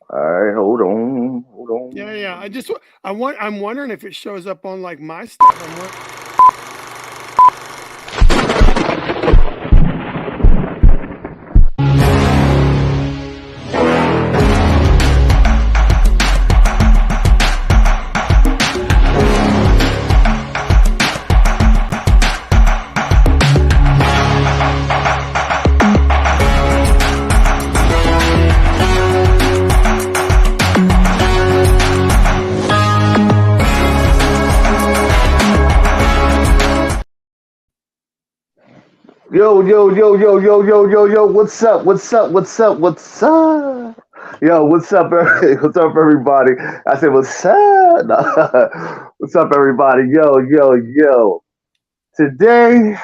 All right, hold Yeah, yeah. on. I'm wondering if it shows up on like my stuff. Yo, what's up? Yo, what's up, what's up, everybody? I said, what's up? What's up, everybody? Yo. Today,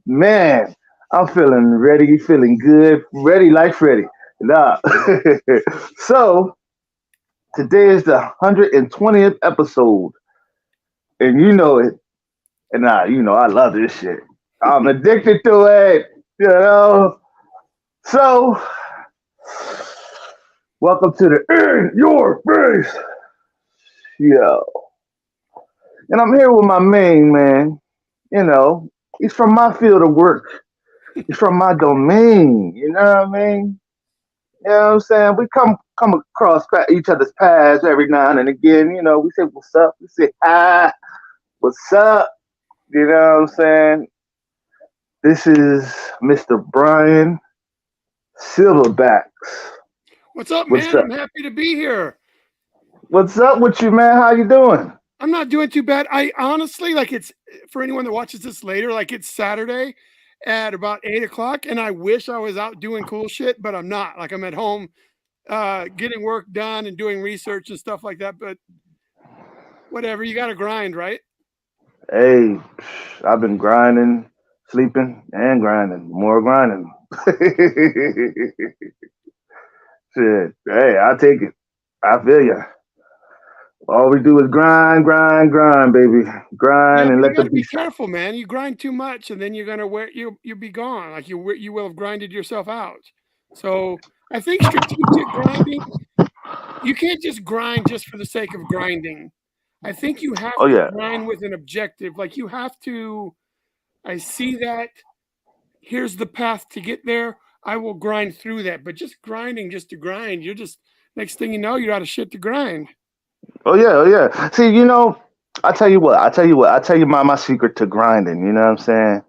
man, I'm feeling ready, feeling good, ready like Freddy. Nah. So, today is the 120th episode, and you know it. And I love this shit. I'm addicted to it, you know? So, welcome to the In Your Face, yo. And I'm here with my main man. You know, he's from my field of work. He's from my domain. You know what I mean? You know what I'm saying? We come across each other's paths every now and again. You know, we say what's up. We say hi, what's up. You know what I'm saying? This is Mr. Bryan Silverbax. What's up, What's man? up? I'm happy to be here. What's up with you, man? How you doing? I'm not doing too bad. I honestly like it's for anyone that watches this later, like it's Saturday at about 8 o'clock, and I wish I was out doing cool shit, but I'm not. Like I'm at home getting work done and doing research and stuff like that. But whatever, you gotta grind, right? Hey, I've been grinding, sleeping, and grinding. More grinding. Shit. Hey, I take it. I feel you. All we do is grind, baby. Yeah, Grind and but you let got the to be beast. careful, man. You grind too much, and then you're gonna wear you'll be gone. Like you will have grinded yourself out. So I think strategic grinding. You can't just grind just for the sake of grinding. I think you have Oh to yeah. grind with an objective. Like you have to. I see that. Here's the path to get there. I will grind through that. But just grinding just to grind, you're just next thing you know, you're out of shit to grind. Oh yeah. See, I tell you my secret to grinding. You know what I'm saying?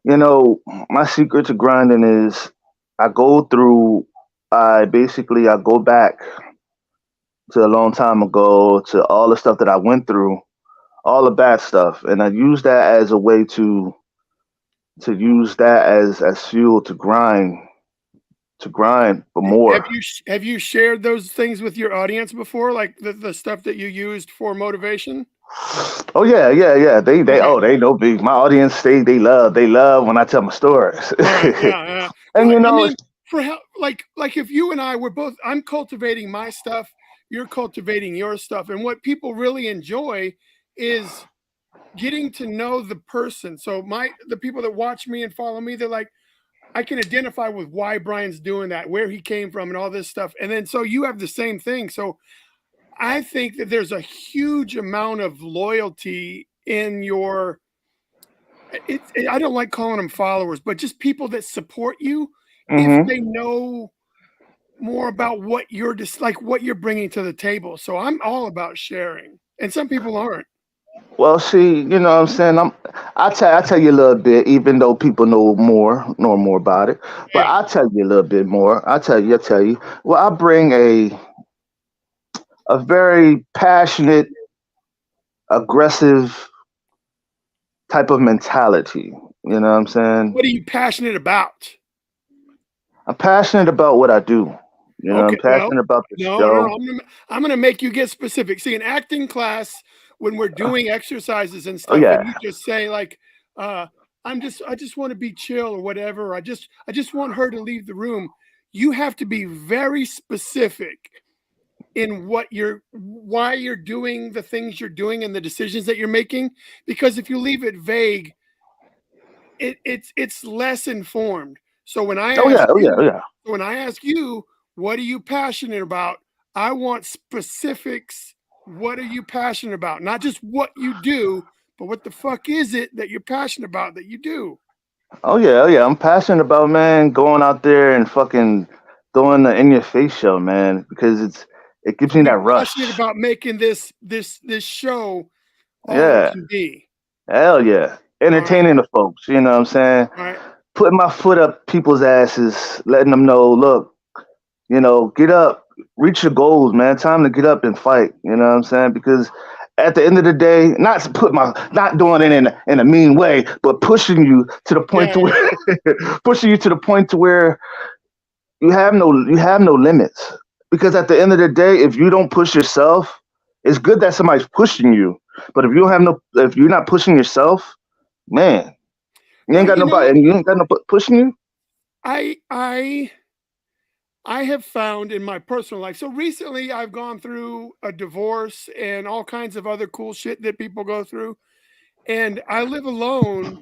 You know, my secret to grinding is I go through. I go back to a long time ago to all the stuff that I went through, all the bad stuff, and I use that as a way to use that as fuel to grind for more. Have you shared those things with your audience before, like the stuff that you used for motivation? Oh yeah. They Okay. they know big. My audience they love when I tell my stories. All right. Yeah. Yeah. And Well, you I know mean, for help, like if you and I were both, I'm cultivating my stuff, you're cultivating your stuff, and what people really enjoy is getting to know the person. So the people that watch me and follow me, they're like, I can identify with why Brian's doing that, where he came from, and all this stuff. And then so you have the same thing. So I think that there's a huge amount of loyalty in your. I don't like calling them followers, but just people that support you if hmm they know more about what you're just like what you're bringing to the table. So I'm all about sharing, and some people aren't. well, see, you know what I'm saying. I tell you a little bit, even though people know more about it. But Yeah. I'll tell you a little bit more. I tell you. Well, I bring a very passionate, aggressive type of mentality. You know what I'm saying? What are you passionate about? I'm passionate about what I do. You know, I'm Okay, well, passionate about the no. show. I'm gonna make you get specific. See, in acting class, when we're doing exercises and Oh stuff, and yeah. you just say like, uh, I just want to be chill or whatever. Or I just want her to leave the room. You have to be very specific in why you're doing the things you're doing and the decisions that you're making. Because if you leave it vague, it's less informed. So Oh yeah. Oh yeah. Oh yeah. when I ask you, what are you passionate about? I want specifics. What are you passionate about? Not just what you do, but what the fuck is it that you're passionate about that you do? Oh yeah. I'm passionate about, man, going out there and fucking doing the in your face show, man, because it gives So me you're that passionate rush. about making this show all it Yeah. can be. Hell yeah. All right. Entertaining the folks, you know what I'm saying? All right. Putting my foot up people's asses, letting them know, look, get up, reach your goals, man. Time to get up and fight. You know what I'm saying? Because at the end of the day, not doing it in a mean way, but pushing you to the point Yeah, to yeah. where pushing you to the point to where you have no limits. Because at the end of the day, if you don't push yourself, it's good that somebody's pushing you. But if you're not pushing yourself, man, you ain't Well, got nobody, and you ain't got no pushing you. I I I have found in my personal life. So recently I've gone through a divorce and all kinds of other cool shit that people go through. And I live alone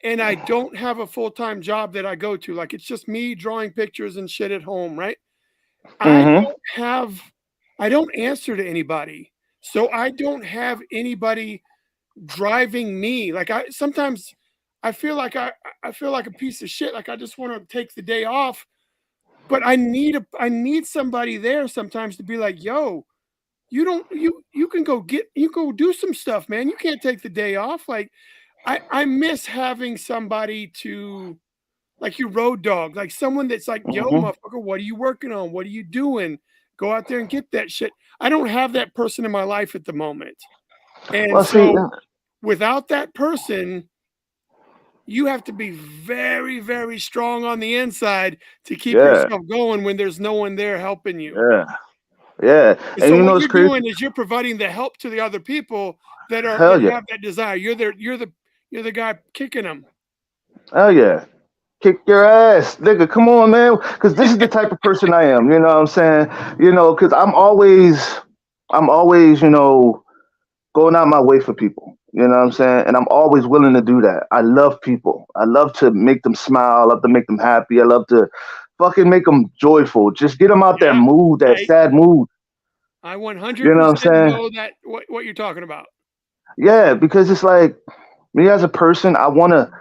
and I don't have a full-time job that I go to. Like it's just me drawing pictures and shit at home, right? I Mm-hmm. don't have I don't answer to anybody. So I don't have anybody driving me. Like I sometimes I feel like I feel like a piece of shit. Like I just want to take the day off, but I need somebody there sometimes to be like, "Yo, you don't you can go you go do some stuff, man. You can't take the day off." Like I miss having somebody to like your road dog, like someone that's like, "Yo, Mm-hmm. motherfucker, what are you working on? What are you doing? Go out there and get that shit." I don't have that person in my life at the moment. And Well, see, so without that person, you have to be very, very strong on the inside to keep yeah, yourself going when there's no one there helping you. yeah, yeah, And and so you know what it's you're crazy. doing is you're providing the help to the other people that Hell yeah, have that desire. You're the guy kicking them. hell yeah. Kick your ass, nigga. Come on, man. Because this is the type of person I am. You know what I'm saying? Because I'm always, going out my way for people. You know what I'm saying? And I'm always willing to do that. I love people. I love to make them smile. I love to make them happy. I love to fucking make them joyful. Just get them out that Yeah. mood, that I sad mood. I You know what I'm 100% saying? know that what you're talking about. Yeah, because it's like me as a person, I wanna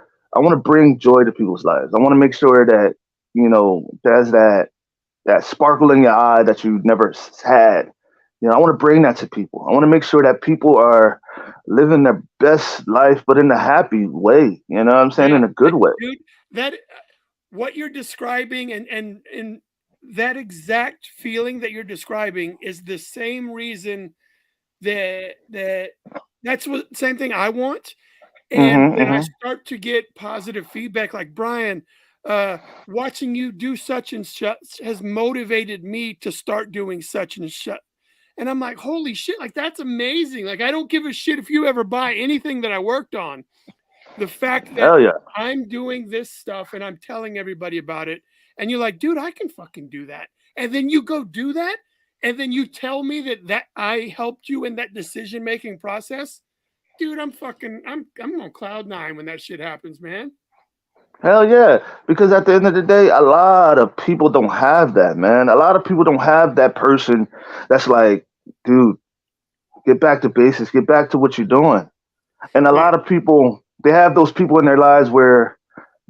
bring joy to people's lives. I wanna make sure that there's that sparkle in your eye that you never had. I want to bring that to people. I want to make sure that people are living their best life, but in a happy way. You know what I'm saying? Yeah, In a good way. dude, that what you're describing and that exact feeling that you're describing is the same reason that that's what same thing I want. And Hmm. when I Hmm. start to get positive feedback, like Brian, watching you do such and such has motivated me to start doing such and such. And I'm like, holy shit, like that's amazing. Like I don't give a shit if you ever buy anything that I worked on. The fact that Hell yeah. I'm doing this stuff and I'm telling everybody about it, and you're like, dude, I can fucking do that. And then you go do that, and then you tell me that I helped you in that decision making process. Dude, I'm on cloud nine when that shit happens, man. Hell yeah. Because at the end of the day, a lot of people don't have that, man. A lot of people don't have that person that's like, dude, get back to basics, get back to what you're doing. And a Right. lot of people, they have those people in their lives where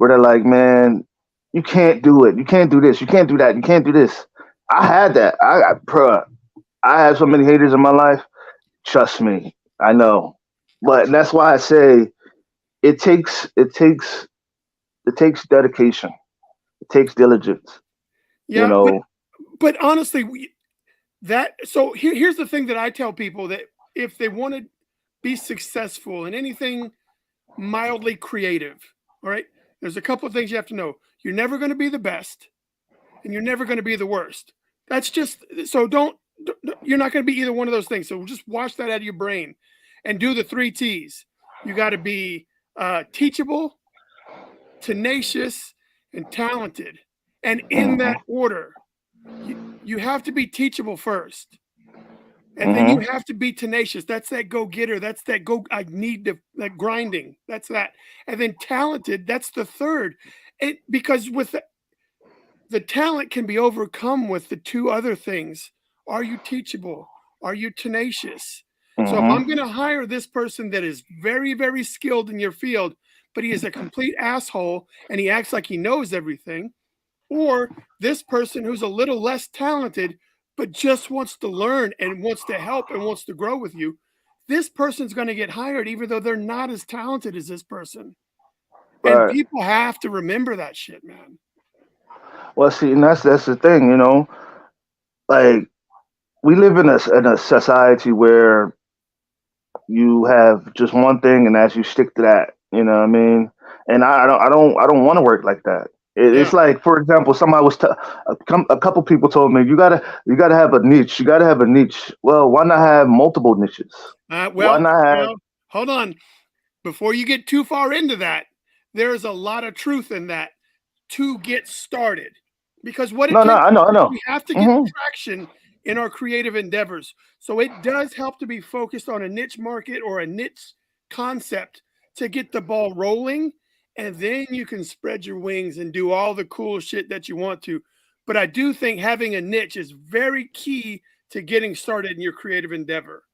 they're like, man, you can't do it. You can't do this. You can't do that. You can't do this. I had that. I had so many haters in my life. Trust me, I know. But that's why I say it takes it takes it takes dedication. It takes diligence. You Yeah, know. but honestly, here's the thing that I tell people that if they want to be successful in anything mildly creative, all right, there's a couple of things you have to know. You're never going to be the best, and you're never going to be the worst. That's just so you're not going to be either one of those things. So just wash that out of your brain and do the three T's. You got to be teachable, tenacious, and talented. And in Hmm. that order, you have to be teachable first. And then you Hmm. have to be tenacious. That's that go getter. That's that go. I need to that grinding. That's that. And then talented. That's the third. Because with the talent can be overcome with the two other things Are you teachable? Are you tenacious? So if I'm Mm-hmm. going to hire this person that is very, very skilled in your field, but he is a complete asshole and he acts like he knows everything, or this person who's a little less talented, but just wants to learn and wants to help and wants to grow with you, this person's going to get hired even though they're not as talented as this person. And Right. people have to remember that shit, man. Well, see, and that's the thing, you know. Like we live in a society where you have just one thing, and as you stick to that. You know what I mean? And I don't want to work like that. It's Yeah. like, for example, somebody was a couple people told me you gotta have a niche. You gotta have a niche. Well, why not have multiple niches? Why Well, not have? hold on. Before you get too far into that, there's a lot of truth in that to get started. Because what it No, no, takes, I know. we have to get Hmm. traction in our creative endeavors. So it does help to be focused on a niche market or a niche concept to get the ball rolling. And then you can spread your wings and do all the cool shit that you want to. But I do think having a niche is very key to getting started in your creative endeavor.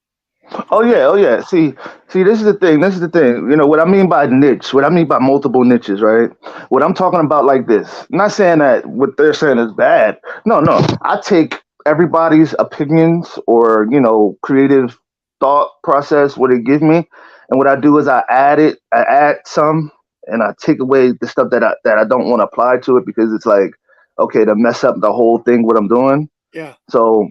Oh yeah, oh yeah. See, this is the thing. This is the thing. You know what I mean by niche. What I mean by multiple niches, right? What I'm talking about like this. I'm not saying that what they're saying is bad. No, no. I take everybody's opinions or creative thought process what it gives me, and what I do is I add it. I add some, and I take away the stuff that I don't want to apply to it because it's like okay to mess up the whole thing what I'm doing. Yeah. So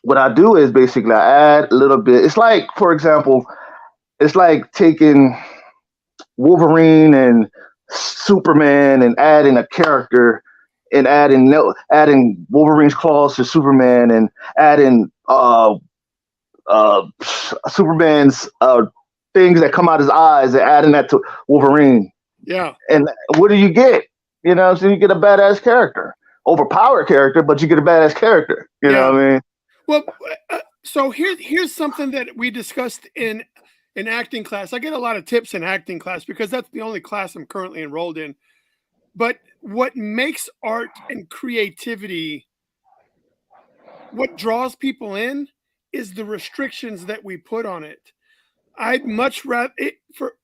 what I do is basically I add a little bit. It's like, for example, it's like taking Wolverine and Superman and adding a character and adding Wolverine's claws to Superman and adding uh, Superman's things that come out his eyes and adding that to Wolverine. Yeah. And what do you get? You know, so you get a badass character, overpowered character, but you get a badass character. You know Yeah. what I mean? Well, so here's something that we discussed in acting class. I get a lot of tips in acting class because that's the only class I'm currently enrolled in. But what makes art and creativity, what draws people in, is the restrictions that we put on it. I'd much rather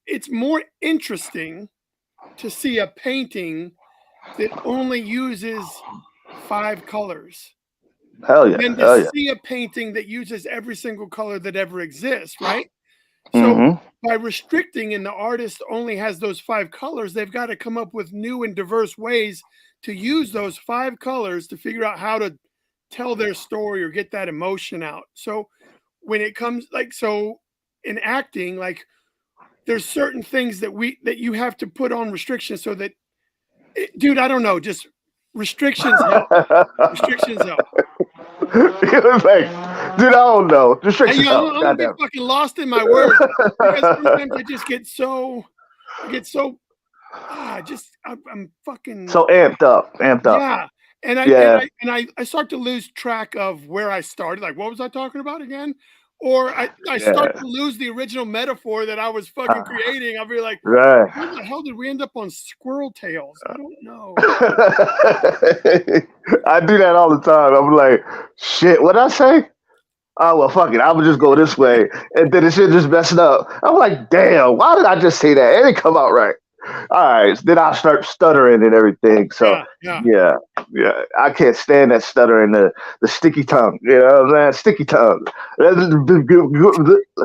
it's more interesting to see a painting that only uses 5 colors Hell yeah, than to hell yeah. see a painting that uses every single color that ever exists, right? So Hmm. by restricting and the artist only has those 5 colors, they've got to come up with new and diverse ways to use those 5 colors to figure out how to tell their story or get that emotion out. So when it comes so in acting, like there's certain things that you have to put on restrictions so that dude, I don't know, just restrictions help. Restrictions help. He was like, dude, I don't know. Restrictions Yeah, help. I'm a bit Goddamn. fucking lost in my words because sometimes I just I get so, I'm fucking, So amped up, amped up. yeah. And Yeah. I start to lose track of where I started. Like, what was I talking about again? Or I start Yeah. to lose the original metaphor that I was fucking creating. I'll be like, Right. where the hell did we end up on squirrel tails? I don't know. I do that all the time. I'm like, shit, what did I say? Oh well, fuck it. I would just go this way, and then the shit just messed up. I'm like, damn, why did I just say that? It didn't come out right. All right, then I start stuttering and everything. So Yeah, yeah, yeah, yeah, I can't stand that stuttering, the sticky tongue. You know what I'm saying? Sticky tongue,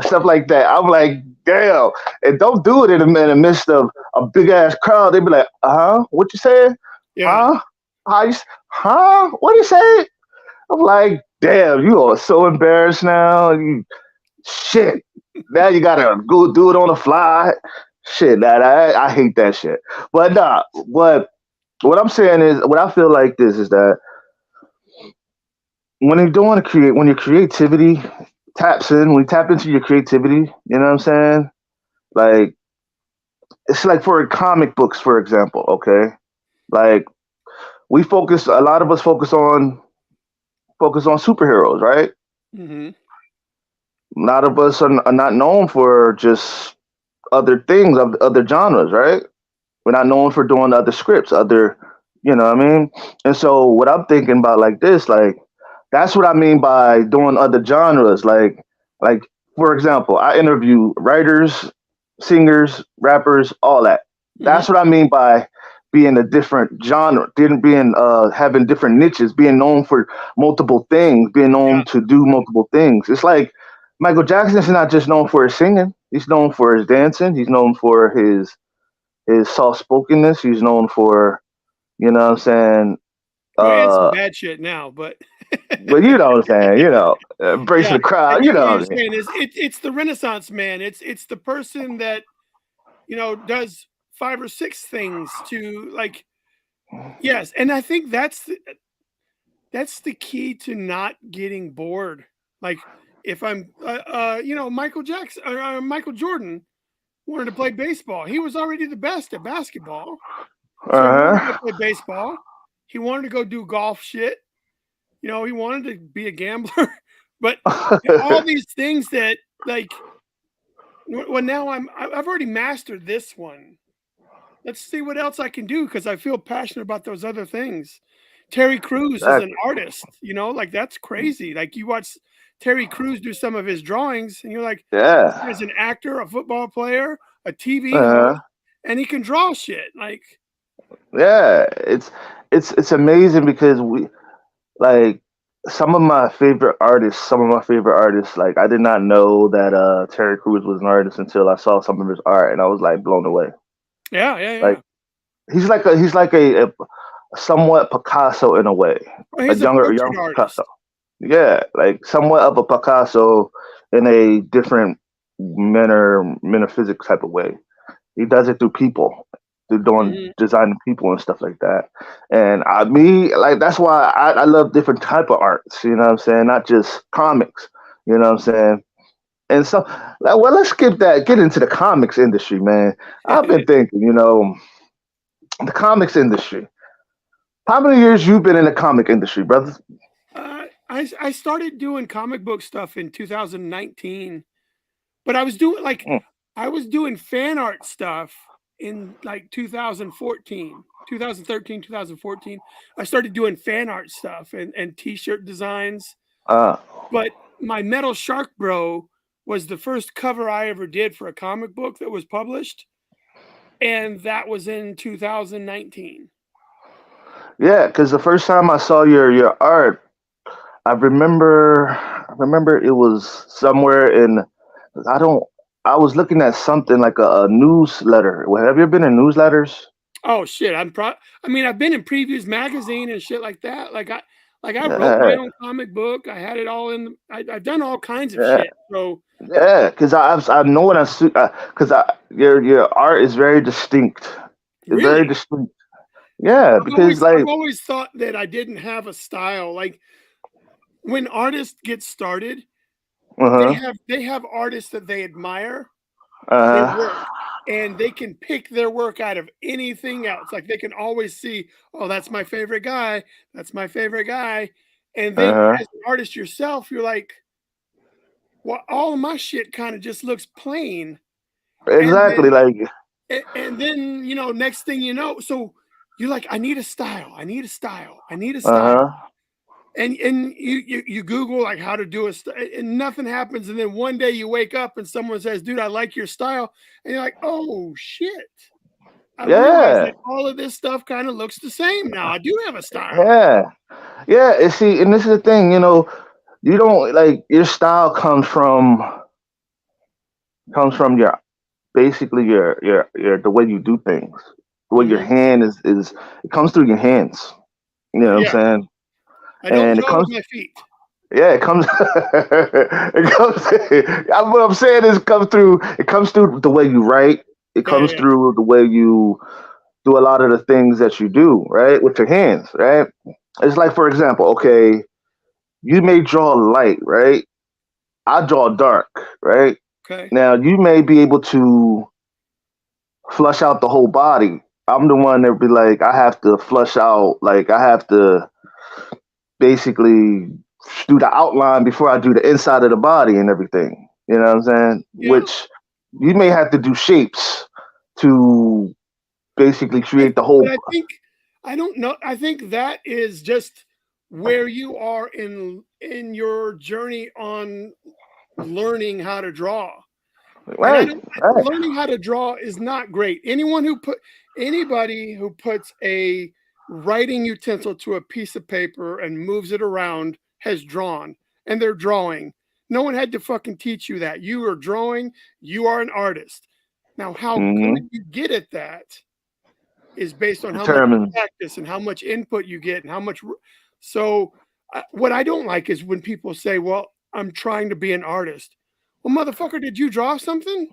stuff like that. I'm like, damn, and don't do it in the midst of a big ass crowd. They be like, what you saying? yeah. Huh? How you? Huh? What you say? I'm like, damn, you are so embarrassed now. You shit. Now you gotta go do it on the fly. Shit, that I hate that shit. But nah, what I'm saying is what I feel like this is that when you're doing when your creativity when you tap into your creativity, you know what I'm saying? Like it's like for comic books, for example, okay? Like a lot of us focus on superheroes, right? Hmm. A lot of us are not known for just other things, of other genres, right? We're not known for doing other scripts, you know what I mean? And so what I'm thinking about like this, like That's what I mean by doing other genres. Like for example, I interview writers, singers, rappers, all that. Hmm. That's what I mean by being a different genre, didn't being having different niches, being known for multiple things, being Yeah. known to do multiple things. It's like Michael Jackson is not just known for his singing. He's known for his dancing. He's known for his soft spokenness. He's known for, you know what I'm saying, Well, and some uh bad shit now, but but you know what I'm saying, embracing yeah, the I crowd, you get what know you're what I mean. saying. It's the Renaissance man. It's the person that does five or six things to like. Yes, and I think that's the key to not getting bored. Like if I'm, Michael Jackson or Michael Jordan wanted to play baseball. He was already the best at basketball, so he wanted to go Uh play baseball. He wanted to go do golf shit. He wanted to be a gambler, but all huh. these things that like. Well, now I've already mastered this one. Let's see what else I can do because I feel passionate about those other things. Terry Crews is an Exactly. artist, like that's crazy. Like you watch Terry Crews do some of his drawings, and you're like, this Yeah. guy's an actor, a football player, a TV Uh host, and he can draw shit. Like, yeah. It's amazing because we like some of my favorite artists, like I did not know that Terry Crews was an artist until I saw some of his art and I was like blown away. yeah, yeah, Like yeah. he's like a somewhat Picasso in a way, Well, he's a a portrait young Picasso. artist. Yeah, like somewhat of a Picasso in a different metaphysics type of way. He does it through people, through doing Hmm. designing people and stuff like that. And like that's why I love different type of arts. You know what I'm saying? Not just comics. You know what I'm saying? And so, well, let's skip that. Get into the comics industry, man. I've been thinking, the comics industry. How many years you been in the comic industry, brother? I started doing comic book stuff in 2019, but I was doing fan art stuff in like 2014, 2013, 2014. I started doing fan art stuff and t-shirt designs. Uh, But my Metal Shark Bro was the first cover I ever did for a comic book that was published, and that was in 2019. yeah, because the first time I saw your art, I remember it was somewhere in I don't I was looking at something like a newsletter. Well, have you ever been in newsletters? Oh shit, I mean, I've been in Previews magazine and shit like that. Like I wrote my Yeah, own comic book. I had it all in. I've done all kinds of yeah, shit. So yeah. Because I know when I see because your art is very distinct. It's very really, distinct. Yeah, I've because always like I've always thought that I didn't have a style. Like when artists get started, they uh have they have artists that they admire their huh work, and they can pick their work out of anything else. Like they can always see, oh, that's my favorite guy. That's my favorite guy. And then uh as an artist yourself, you're like, well, all of my shit kind of just looks plain. And exactly then like next thing you know, so you're like, I need a style. I need a style. I need a style. uh And you Google like how to do and nothing happens. And then one day you wake up and someone says, dude, I like your style. And you're like, oh shit. I realize yeah that all of this stuff kind of looks the same now. I do have a style. yeah yeah. And see, and this is the thing, you don't like your style comes from your basically your the way you do things, the way your Hmm. hand is it comes through your hands. You know what I'm Yeah. saying? I don't And it draw with comes, my feet. yeah, it comes, it comes. What I'm saying is, it comes through the way you write. It Yeah, yeah, comes yeah. through the way you do a lot of the things that you do, right, with your hands, right? It's like, for example, okay, you may draw light, right? I draw dark, right? Okay. Now you may be able to flush out the whole body. I'm the one that be like, I have to flush out, like I have to basically do the outline before I do the inside of the body and everything. You know what I'm saying? Yeah. Which you may have to do shapes to basically I, create the but whole. I think, I don't know. I think that is just where you are in your journey on learning how to draw. And I Right, don't right. learning how to draw is not great. Anybody who puts a writing utensil to a piece of paper and moves it around has drawn, and they're drawing. No one had to fucking teach you that. You are drawing, you are an artist. Now, how Mm-hmm. good you get at that is based on how much Determined. practice and how much input you get and how much. So, what I don't like is when people say, "Well, I'm trying to be an artist." Well, motherfucker, did you draw something?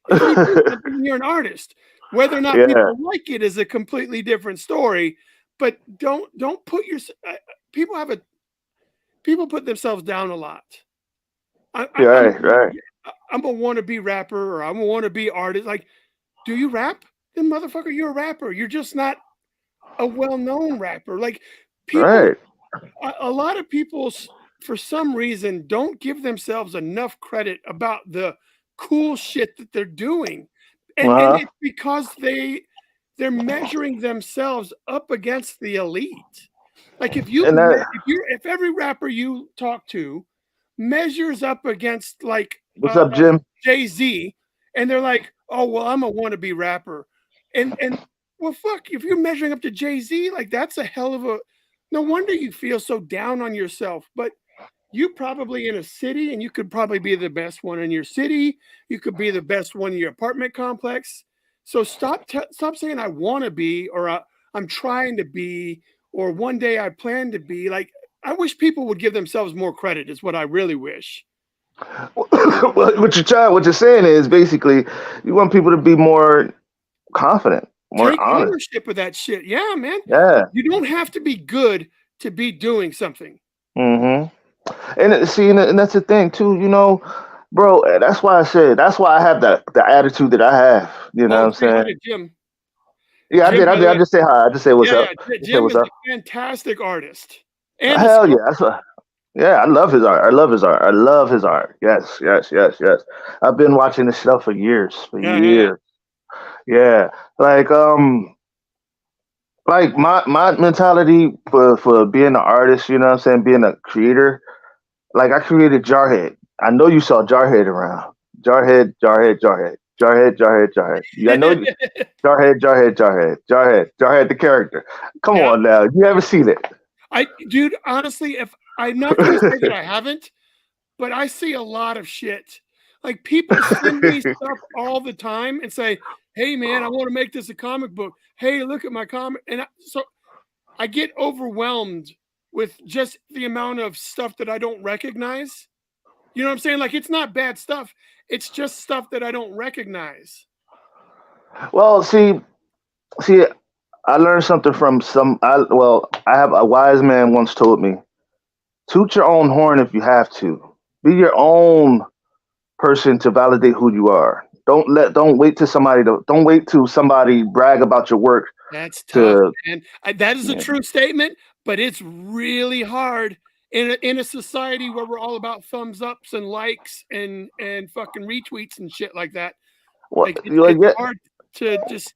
If you do something, you're an artist. Whether or not Yeah, people like it is a completely different story. But don't put your people have a people put themselves down a lot. yeah, right, right. I'm a wannabe rapper or I'm a wannabe artist. Like, do you rap? Then motherfucker, you're a rapper. You're just not a well-known rapper. Like people, Right. a lot of people, for some reason, don't give themselves enough credit about the cool shit that they're doing, and Uh-huh. it's because they're measuring themselves up against the elite. Like And that, if every rapper you talk to measures up against like what's up, Jim? Jay-Z, and they're like, "Oh well, I'm a wannabe rapper," and well, fuck, if you're measuring up to Jay-Z, like that's a hell of a. No wonder you feel so down on yourself. But you probably in a city, and you could probably be the best one in your city. You could be the best one in your apartment complex. So stop saying I want to be, or I'm trying to be, or one day I plan to be. Like I wish people would give themselves more credit. Is what I really wish. Well, what you're saying is basically you want people to be more confident, more Take honest. ownership of that shit. Yeah, man. Yeah. You don't have to be good to be doing something. Mm-hmm. And see, and that's the thing too, bro. That's why I said that's why I have the attitude that I have. You know what Oh, I'm say hi saying? to Jim. Yeah, I Jim, did. I by the did. I way, just say hi. I just say what's yeah, up. yeah. Just say Jim what's is up. a fantastic artist and a Hell yeah. sculptor. That's what. Yeah, I love his art. I love his art. I love his art. Yes, yes, yes, yes. I've been watching this stuff for years. For Yeah, yeah, yeah. years. Yeah. Like like my mentality for being an artist, you know what I'm saying, being a creator, like I created Jarhead. I know you saw Jarhead around. Jarhead, Jarhead, Jarhead. Jarhead, Jarhead, Jarhead. Yeah, I know Jarhead, Jarhead, Jarhead, Jarhead, Jarhead, the character. Come Yeah. on now. You haven't seen it. Dude, honestly, if I'm not going to say that I haven't, but I see a lot of shit. Like people send me stuff all the time and say, "Hey, man, I want to make this a comic book. Hey, look at my comic." And so I get overwhelmed with just the amount of stuff that I don't recognize. You know what I'm saying? Like it's not bad stuff. It's just stuff that I don't recognize. Well, see, I learned something from I have a wise man once told me, toot your own horn if you have to. Be your own person to validate who you are. Don't wait till somebody brag about your work That's tough, to man. That is a yeah. true statement, but it's really hard in a society where we're all about thumbs ups and likes and fucking retweets and shit like that. Well, Like you like it's yeah, hard to just.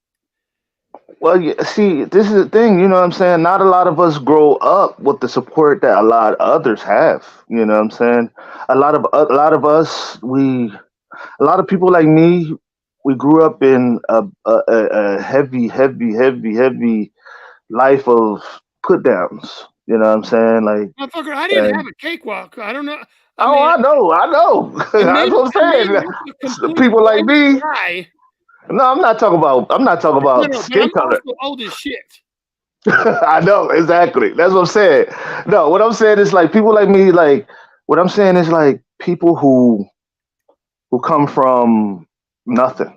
well, yeah, see, this is the thing, you know what I'm saying? Not a lot of us grow up with the support that a lot of others have. You know what I'm saying? A lot of us, a lot of people like me, we grew up in a heavy, heavy, heavy, heavy life of put downs. You know what I'm saying? Like, Motherfucker, I didn't have and a cakewalk. I don't know. I oh, mean, I know. That's what I may I'm look a saying. complete People like white me. guy. No, I'm not talking No, about no, but skin I'm color. also old as shit. I know exactly. That's what I'm saying. No, what I'm saying is like people like me. Like what I'm saying is like people who come from nothing.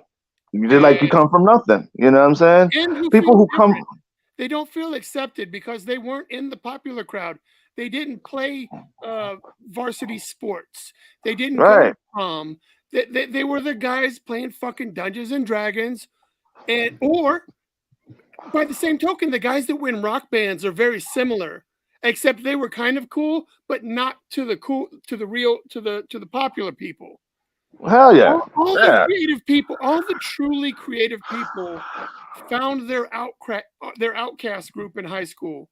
You just like you And come from nothing. You know what I'm saying? who People feel who come different. They don't feel accepted because they weren't in the popular crowd. They didn't play varsity sports. They didn't go to right. prom. They were the guys playing fucking Dungeons and Dragons. And or by the same token, the guys that win rock bands are very similar, except they were kind of cool, but not to the cool to the popular people. Hell yeah. All the Yeah. creative people, all the truly creative people found their outcast group in high school.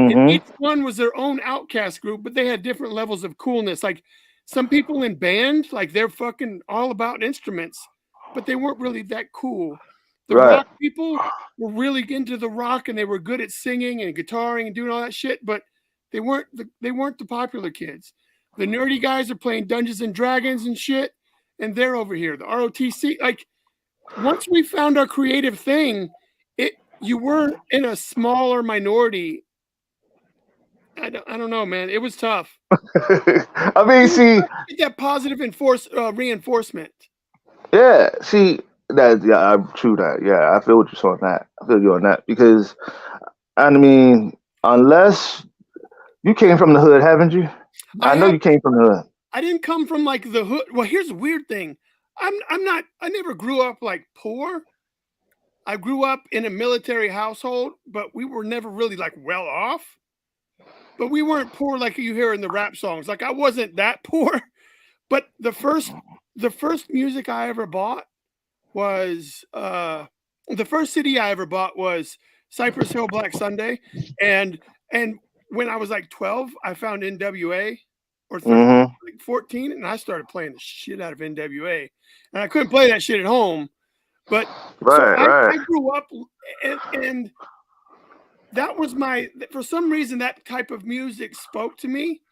And Mm-hmm. each one was their own outcast group, but they had different levels of coolness. Like some people in bands, like they're fucking all about instruments, but they weren't really that cool. The Right. rock people were really into the rock and they were good at singing and guitaring and doing all that shit, but they weren't the popular kids. The nerdy guys are playing Dungeons and Dragons and shit, and they're over here. The ROTC, like once we found our creative thing, it you were in a smaller minority. I don't know, man. It was tough. I mean, You see, get that positive reinforcement. yeah, see that. Yeah, I'm true that. Yeah, I feel what you're saying on that. I feel you on that because I mean, unless you came from the hood, haven't you? I I know have you came from the hood. I didn't come from like the hood. Well, here's a weird thing. I'm not I never grew up like poor. I grew up in a military household, but we were never really like well off. But we weren't poor like you hear in the rap songs. Like I wasn't that poor. But the first music I ever bought was the first CD I ever bought was Cypress Hill Black Sunday. And when I was like 12, I found NWA or 13, Mm-hmm. like 14, and I started playing the shit out of NWA. And I couldn't play that shit at home. But so Right, I right. grew up and that was for some reason that type of music spoke to me,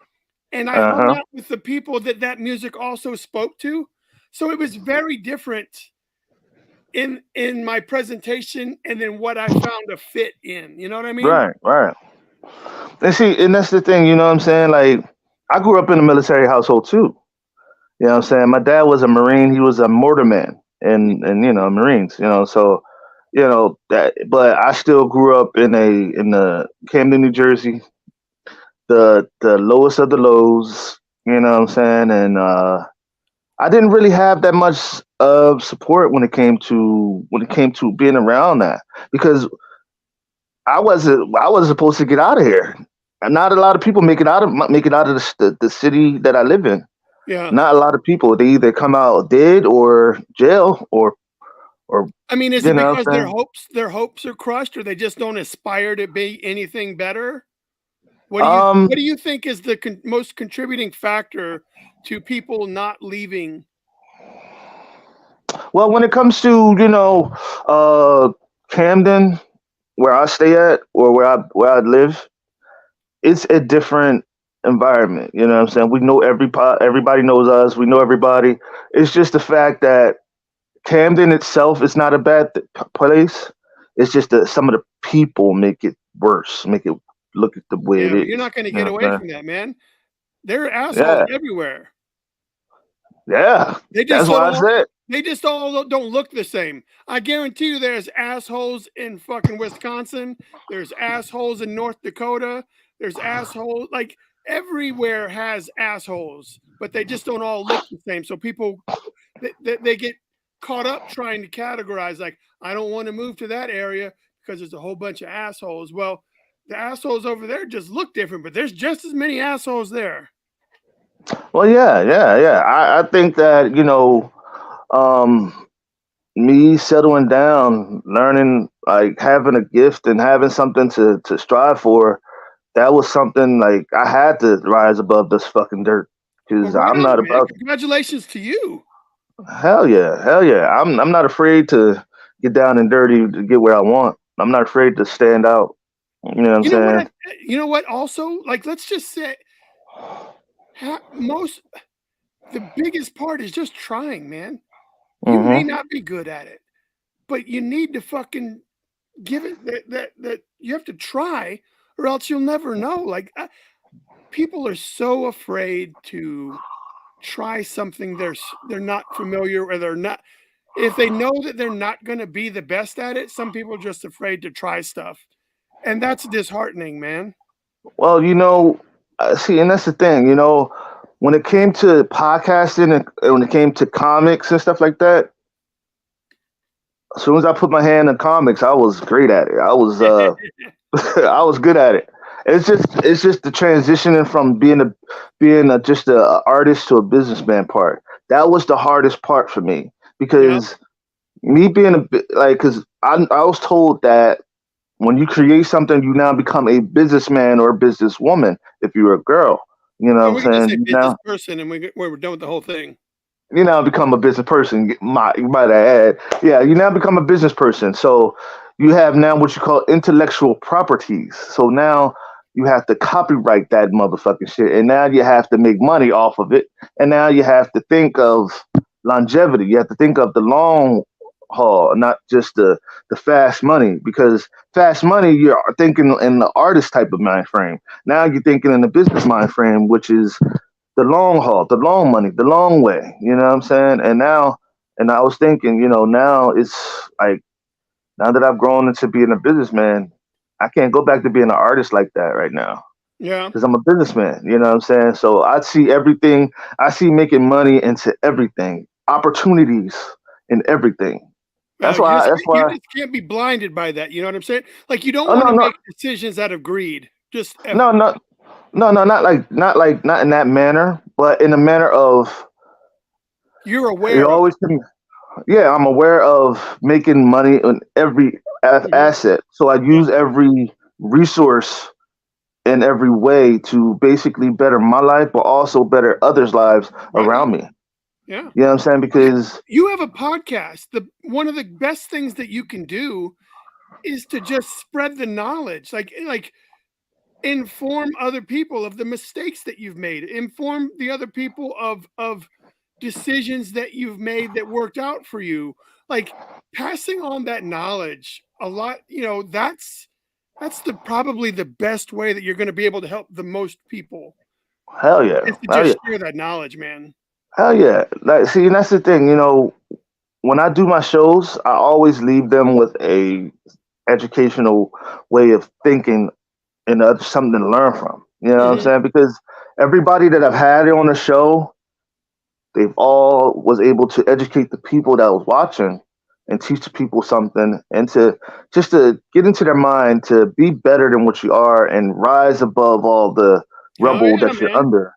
and I Uh hung huh. out with the people that music also spoke to. So it was very different in my presentation and then what I found a fit in. You know what I mean? Right, right. And see, and that's the thing. You know what I'm saying? Like, I grew up in a military household too. You know what I'm saying? My dad was a Marine. He was a mortarman and Marines. So that. But I still grew up in the Camden, New Jersey, the lowest of the lows. You know what I'm saying? And I didn't really have that much of support when it came to being around that because I wasn't supposed to get out of here. And not a lot of people make it out of the city that I live in. Yeah. Not a lot of people. They either come out dead or jail or I mean, is you it know because what I'm their hopes are crushed, or they just don't aspire to be anything better? What do saying? you what do you think is the most contributing factor to people not leaving? Well, when it comes to Camden, where I stay at or where I live, it's a different environment. You know what I'm saying? We know everybody knows us. We know everybody. It's just the fact that Camden itself is not a bad place. It's just that some of the people make it worse, make it look at the way it Yeah, but you're is. not going to You get know what away I'm from that, man. There are saying? assholes Yeah, everywhere. yeah. They just That's don't why I all said. they just all don't look the same. I guarantee you there's assholes in fucking Wisconsin, there's assholes in North Dakota, there's assholes like everywhere has assholes, but they just don't all look the same. So people they get caught up trying to categorize like I don't want to move to that area because there's a whole bunch of assholes. Well, the assholes over there just look different, but there's just as many assholes there. Well, yeah, yeah, yeah. I think that um, me settling down, learning, like having a gift and having something to strive for, that was something like I had to rise above this fucking dirt Well, because right I'm on, not man. about. Congratulations to you. Hell yeah, hell yeah. I'm not afraid to get down and dirty to get where I want. I'm not afraid to stand out. You know what I'm You know what? saying? You know what? Also, like, let's just say, most the biggest part is just trying, man. You may Hmm. not be good at it, but you need to fucking give it that you have to try, or else you'll never know. Like, people are so afraid to try something they're not familiar or they're not. If they know that they're not going to be the best at it, some people are just afraid to try stuff, and that's disheartening, man. Well, see, and that's the thing. When it came to podcasting and when it came to comics and stuff like that, as soon as I put my hand in comics, I was great at it. I was I was good at it. It's just the transitioning from just a artist to a businessman part. That was the hardest part for me Yep. because me being a bit like because I was told that when you create something, you now become a businessman or a businesswoman. If you're a girl, you know Or what we I'm can just saying. say business person, and we're done with the whole thing. You now become a business person. You might add, yeah, you now become a business person. So you have now what you call intellectual properties. So now you have to copyright that motherfucking shit, and now you have to make money off of it, and now you have to think of longevity. You have to think of the long haul, not just the fast money, because fast money you're thinking in the artist type of mind frame. Now you're thinking in the business mind frame, which is the long haul, the long money, the long way. You know what I'm saying? And I was thinking, now it's like, now that I've grown into being a businessman, I can't go back to being an artist like that right now Yeah. because I'm a businessman. You know what I'm saying? So I see everything. I see making money into everything, opportunities in everything. That's You why. just That's you why. just can't be blinded by that. You know what I'm saying? Like you don't Oh want no, to no, make decisions out of greed. Just no, no, no, no, not in that manner, but in the manner of you're it aware of always. Yeah, I'm aware of making money on every it. asset. So I Yeah. use every resource in every way to basically better my life, but also better others' lives Right around on. me. Yeah. You know what I'm saying? Well, Because you have a podcast. The one of the best things that you can do is to just spread the knowledge. Like inform other people of the mistakes that you've made. Inform the other people of decisions that you've made that worked out for you. Like passing on that knowledge a lot, that's the probably the best way that you're going to be able to help the most people hell yeah, is to hell yeah, just share that knowledge, man. hell yeah. Like, see, and that's the thing. When I do my shows, I always leave them with a educational way of thinking and something to learn from. You know what I'm Hmm. saying? Because everybody that I've had on the show, they've all was able to educate the people that was watching and teach the people something and to just to get into their mind to be better than what you are and rise above all the Oh rubble yeah, that you're man. under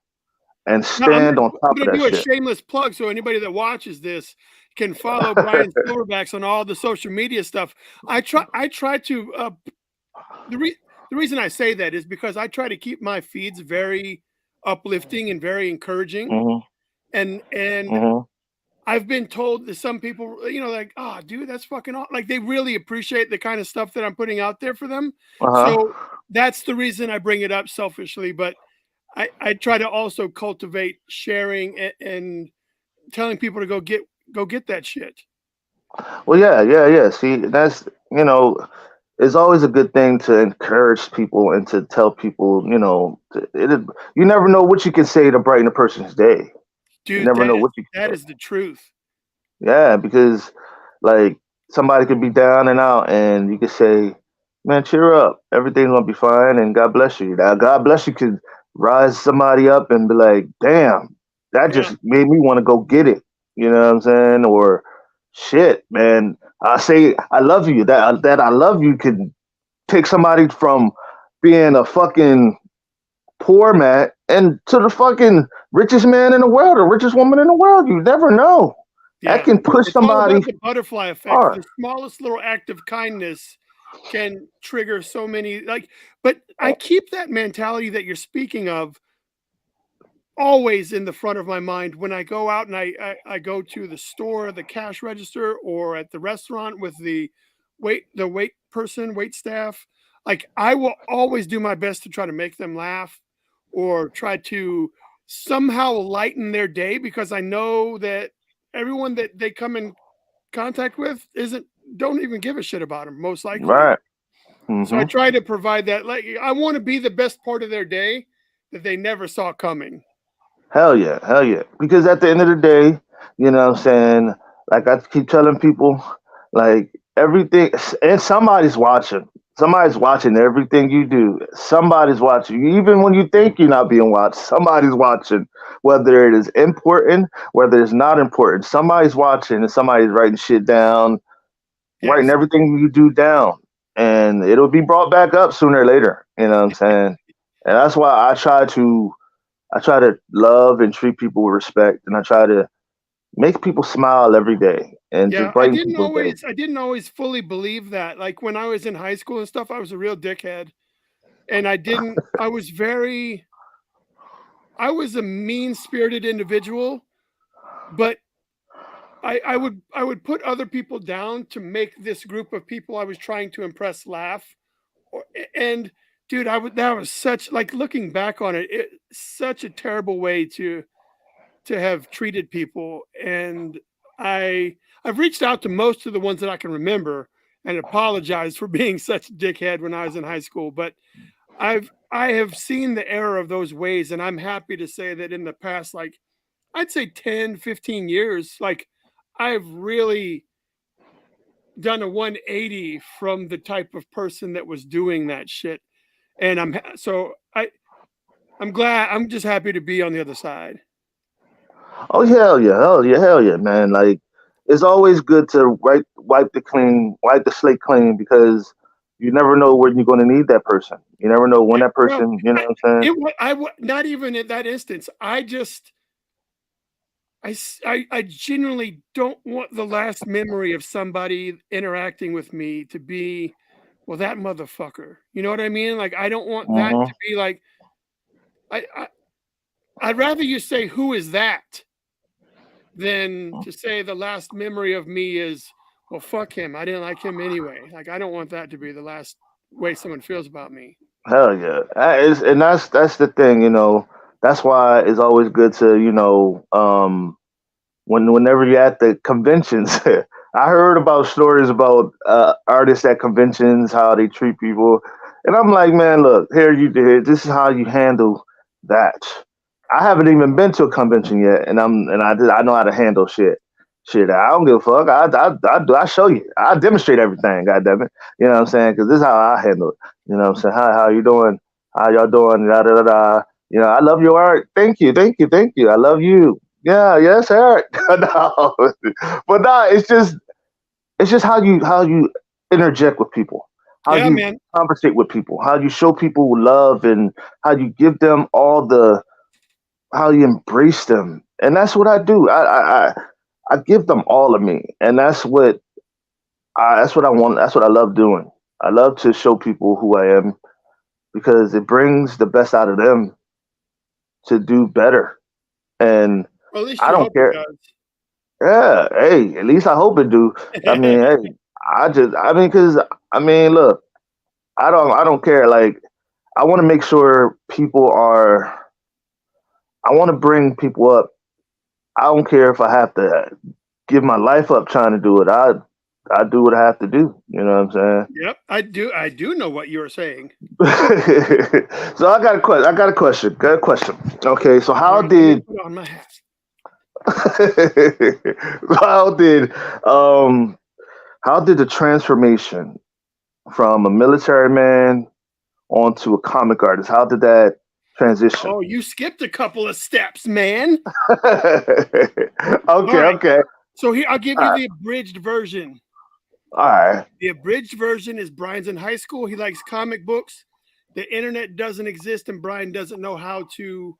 and Now I'm stand gonna on I'm top of gonna that do a shit. shameless plug so anybody that watches this can follow Brian Silverbacks on all the social media stuff. I try to the re- the reason I say that is because I try to keep my feeds very uplifting and very encouraging. Hmm. And Hmm. I've been told that some people, like, oh, dude, that's fucking like they really appreciate the kind of stuff that I'm putting out there for them. Uh-huh. So that's the reason I bring it up selfishly, but I try to also cultivate sharing and telling people to go get that shit. Well, yeah, yeah, yeah. See, it's always a good thing to encourage people and to tell people, you never know what you can say to brighten a person's day. You Dude, never that know is what you that can say. is the truth. Yeah, because like somebody could be down and out, and you could say, "Man, cheer up. Everything's gonna be fine, and God bless you." Now, God bless you could rise somebody up and be like, "Damn, that Yeah. just made me want to go get it." You know what I'm saying? Or, "Shit, man, I say I love you." That I love you could take somebody from being a fucking poor man and to the fucking richest man in the world, the richest woman in the world. You never know. That Yeah. can push It's all somebody about the butterfly effect. hard. The smallest little act of kindness can trigger so many but I keep that mentality that you're speaking of always in the front of my mind when I go out and I go to the store, the cash register, or at the restaurant with wait staff. Like I will always do my best to try to make them laugh or try to somehow lighten their day because I know that everyone that they come in contact with isn't don't even give a shit about them most likely. Right. So I Hmm. try to provide that. Like I want to be the best part of their day that they never saw coming. Hell yeah. Hell yeah. Because at the end of the day, you know what I'm saying? Like I keep telling people, like everything, and somebody's watching. Somebody's watching everything you do. Somebody's watching. Even when you think you're not being watched, somebody's watching. Whether it is important, whether it's not important, somebody's watching and somebody's writing shit down, writing Yes. everything you do down, and it'll be brought back up sooner or later. You know what I'm saying? And that's why I try to love and treat people with respect, and I try to Make people smile every day and just Yeah, brighten people's day. I didn't always fully believe that. Like when I was in high school and stuff, I was a real dickhead. And I was a mean-spirited individual, but I would put other people down to make this group of people I was trying to impress laugh. And dude, that was such, like, looking back on it, such a terrible way to have treated people. And I've reached out to most of the ones that I can remember and apologized for being such a dickhead when I was in high school. But I have seen the error of those ways, and I'm happy to say that in the past, like, I'd say 10, 15 years, like, I've really done a 180 from the type of person that was doing that shit. And I'm glad, I'm just happy to be on the other side. Oh hell yeah, hell yeah, hell yeah, man! Like it's always good to wipe the slate clean because you never know when you're going to need that person. You never know when Yeah, that well, person. You know what I'm saying? not even in that instance. I genuinely don't want the last memory of somebody interacting with me to be, well, that motherfucker. You know what I mean? Like, I don't want that Hmm. to be like, I, I I'd rather you say, who is that, than to say the last memory of me is, well, fuck him. I didn't like him anyway. Like, I don't want that to be the last way someone feels about me. Hell yeah, and that's the thing. You know, that's why it's always good to whenever you're at the conventions. I heard about stories about artists at conventions, how they treat people, and I'm like, man, look, here you did. This is how you handle that. I haven't even been to a convention yet, I know how to handle shit. Shit, I don't give a fuck. I show you. I demonstrate everything. God damn it, you know what I'm saying? Because this is how I handle it. You know what I'm saying? How you doing? How y'all doing? Da da da da. You know, I love your art. Thank you, thank you, thank you. I love you. Yeah, yes, Eric. No, but no, it's just how you interject with people, how Yeah, you man. conversate with people, how you show people love, and how you give them all how you embrace them, and that's what I do. I give them all of me, and that's what I want. That's what I love doing. I love to show people who I am because it brings the best out of them to do better, and Well, at least I you don't hope it care. does. Yeah, hey, at least I hope it do. I mean, hey, because look, I don't care. Like, I want to make sure people are. I want to bring people up. I don't care if I have to give my life up trying to do it. I do what I have to do. You know what I'm Yep, I do know what you're saying. saying? So I got a question. I got a question. Got a question. Okay, so All how right, let me did put on my hat. how did um how did the transformation from a military man onto a comic artist? How did that transition? Oh, you skipped a couple of steps, man. All Okay, right. okay. So here, I'll give All you right. the abridged version. All right. The abridged version is Brian's in high school. He likes comic books. The internet doesn't exist, and Brian doesn't know how to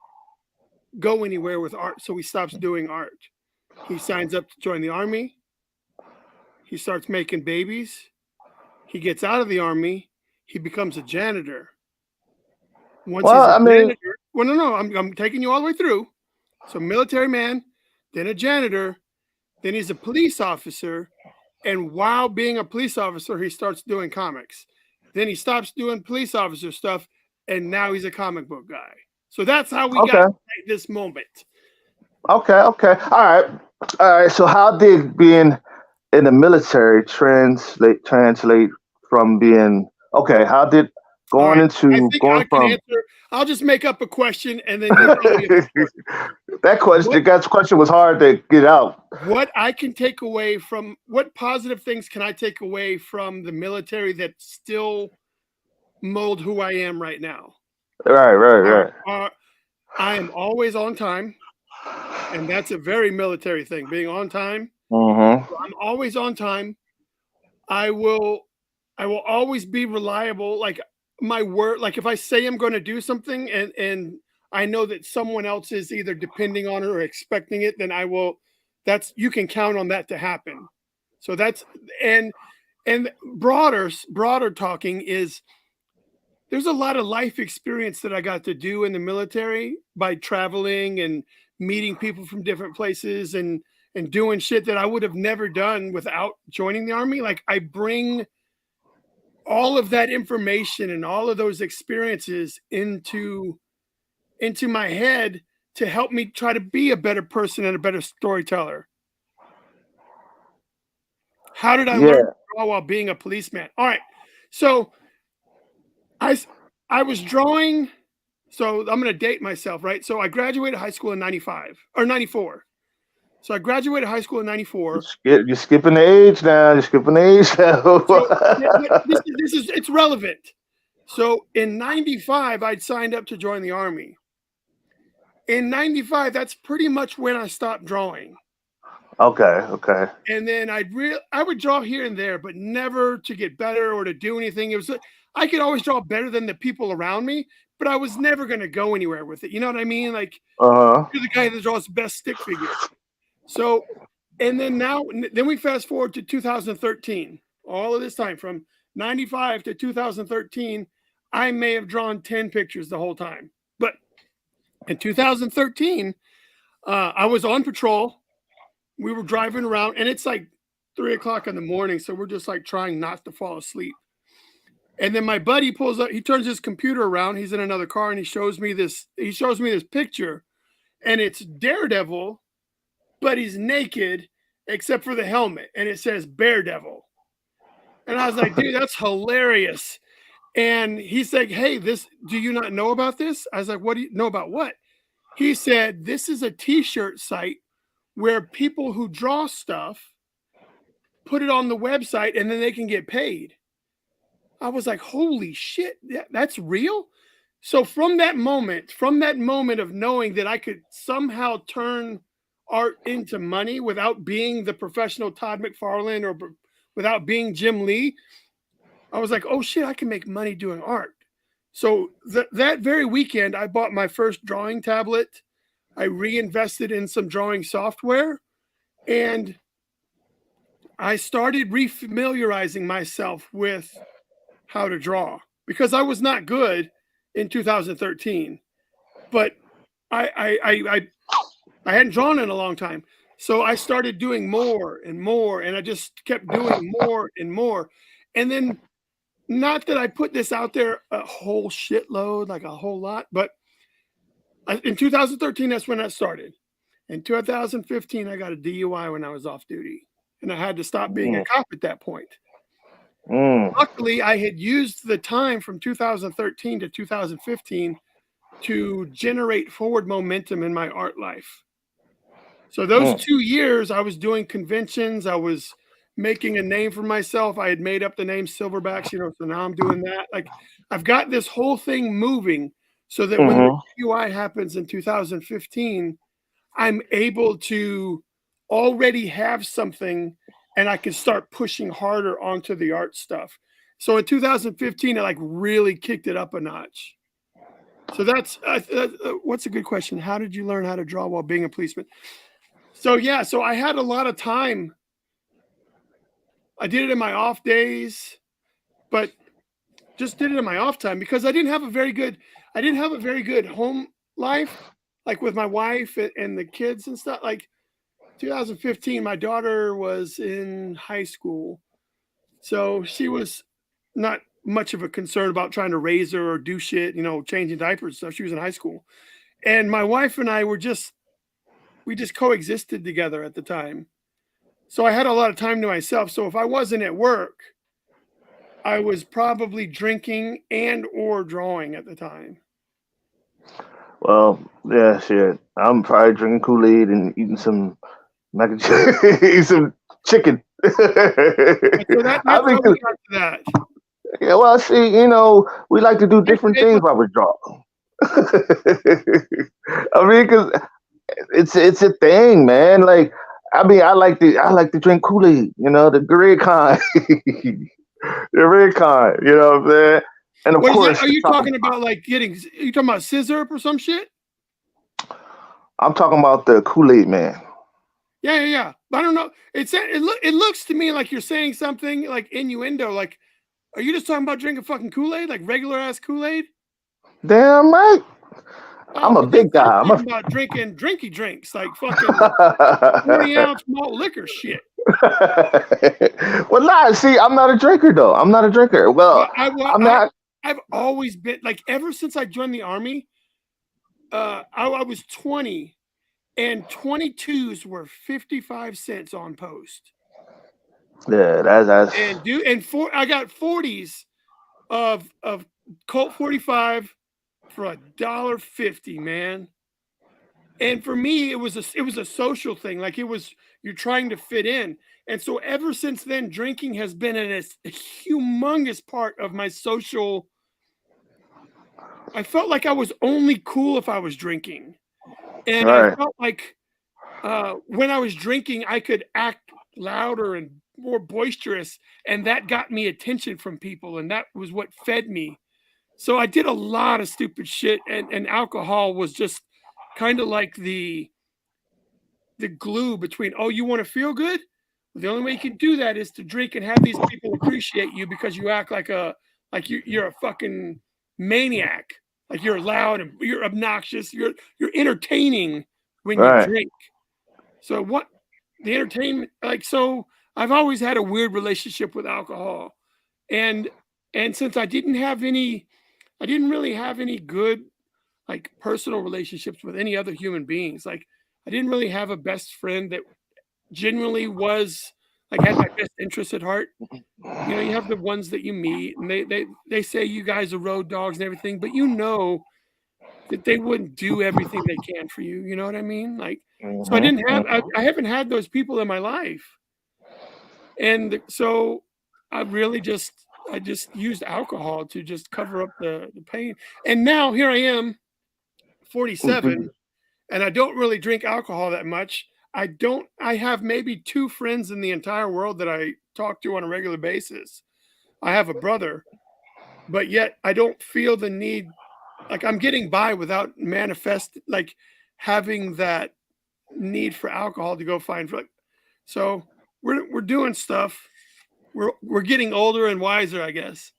go anywhere with art, so he stops doing art. He signs up to join the army. He starts making babies. He gets out of the army. He becomes a janitor. Once he's Well, a I mean, janitor, well, no, I'm taking you all the way through. So, military man, then a janitor, then he's a police officer. And while being a police officer, he starts doing comics. Then he stops doing police officer stuff, and now he's a comic book guy. So that's how we got okay, to this moment. okay, okay. All right. So, how did being in the military translate from being okay? How did All going right. I into think I going can from answer. I'll just make up a question and then you tell me if it's worth it. What that question was hard to get out. what I can take away from, what positive things can I take away from the military that still mold who I am right now? Right, right, Are, right. are I am always on time, and that's a very military thing, being on time. Mm-hmm. So I'm always on time. I will I will always be reliable. Like, my word, like if I say I'm going to do something, and I know that someone else is either depending on it or expecting it, then I will you can count on that to happen. So that's, and broader talking is, there's a lot of life experience that I got to do in the military by traveling and meeting people from different places and doing shit that I would have never done without joining the Army. Like, I bring all of that information and all of those experiences into my head to help me try to be a better person and a better storyteller. How did I learn to draw while being a policeman? All right. So I was drawing. So I'm going to date myself, right? So I graduated high school in 95 or 94. So I graduated high school in 94. You're skipping the age now. You're skipping the age now. So this is it's relevant. So in 95, I'd signed up to join the Army. In 95, that's pretty much when I stopped drawing. Okay. And then I would draw here and there, but never to get better or to do anything. It was, I could always draw better than the people around me, but I was never going to go anywhere with it. You know what I mean? Like, you're the guy that draws the best stick figure. So, and then then we fast forward to 2013. All of this time from 95 to 2013, I may have drawn 10 pictures the whole time. But in 2013, I was on patrol. We were driving around, and it's like 3 o'clock in the morning. So we're just like trying not to fall asleep. And then my buddy pulls up, he turns his computer around. He's in another car, and he shows me this picture, and it's Daredevil, but he's naked except for the helmet. And it says Daredevil. And I was like, dude, that's hilarious. And he's like, hey, do you not know about this? I was like, what do you know about what? He said, this is a t-shirt site where people who draw stuff put it on the website and then they can get paid. I was like, holy shit, that's real? So from that moment of knowing that I could somehow turn art into money without being the professional Todd McFarlane or without being Jim Lee, I was like, oh shit, I can make money doing art. So that very weekend, I bought my first drawing tablet. I reinvested in some drawing software, and I started refamiliarizing myself with how to draw, because I was not good in 2013, but I hadn't drawn in a long time. So I started doing more and more, and I just kept doing more and more. And then, not that I put this out there a whole shitload, like a whole lot, but in 2013, that's when that started. In 2015, I got a DUI when I was off duty, and I had to stop being a cop at that point. Luckily, I had used the time from 2013 to 2015 to generate forward momentum in my art life. So those 2 years, I was doing conventions. I was making a name for myself. I had made up the name Silverbacks, so now I'm doing that. Like, I've got this whole thing moving so that when the DUI happens in 2015, I'm able to already have something, and I can start pushing harder onto the art stuff. So in 2015, I like really kicked it up a notch. So that's what's a good question. How did you learn how to draw while being a policeman? So yeah, so I had a lot of time. I did it in my off days, but just did it in my off time because I didn't have a very good home life, like with my wife and the kids and stuff. Like 2015, my daughter was in high school, so she was not much of a concern about trying to raise her or do shit, changing diapers and stuff. She was in high school, and my wife and I we just coexisted together at the time. So I had a lot of time to myself. So if I wasn't at work, I was probably drinking and or drawing at the time. Well, yeah, shit. I'm probably drinking Kool-Aid and eating some mac and cheese, eating some chicken. So that's how we got to that. Yeah, well, see, we like to do different things while we draw. I mean, because it's a thing, man. Like, I like to drink Kool-Aid, the red kind, the red kind. You know what I'm saying? And of course, are you talking about like are you talking about scissor or some shit? I'm talking about the Kool-Aid man. Yeah. But I don't know. It looks to me like you're saying something like innuendo. Like, are you just talking about drinking fucking Kool-Aid, like regular ass Kool-Aid? Damn right. Oh, I'm a well, big I'm guy. talking about drinking drinky drinks, like fucking 40-ounce malt liquor shit. Well, not. See, I'm not a drinker though. I'm not a drinker. Well, I'm not. I've always been like ever since I joined the army. I was 20, and 22s were 55 cents on post. Yeah, that's. I got 40s of Colt 45 for $1.50, man. And for me, it was a social thing. Like you're trying to fit in. And so ever since then, drinking has been a humongous part of my social. I felt like I was only cool if I was drinking. And I Right. felt like when I was drinking, I could act louder and more boisterous. And that got me attention from people. And that was what fed me. So I did a lot of stupid shit. And alcohol was just kind of like the glue between, oh, you want to feel good? The only way you can do that is to drink and have these people appreciate you because you act like you're a fucking maniac. Like you're loud and you're obnoxious. You're entertaining when you Right. drink. So what the entertainment like so I've always had a weird relationship with alcohol. And since I didn't really have any good like personal relationships with any other human beings. Like I didn't really have a best friend that genuinely was like had my best interest at heart. You know, you have the ones that you meet and they say you guys are road dogs and everything, but you know that they wouldn't do everything they can for you. You know what I mean? Like, so I haven't had those people in my life. And so I just used alcohol to just cover up the pain. And now here I am, 47, and I don't really drink alcohol that much. I have maybe 2 friends in the entire world that I talk to on a regular basis. I have a brother, but yet I don't feel the need, like I'm getting by without like having that need for alcohol to go find for. So we're doing stuff. We're getting older and wiser, I guess.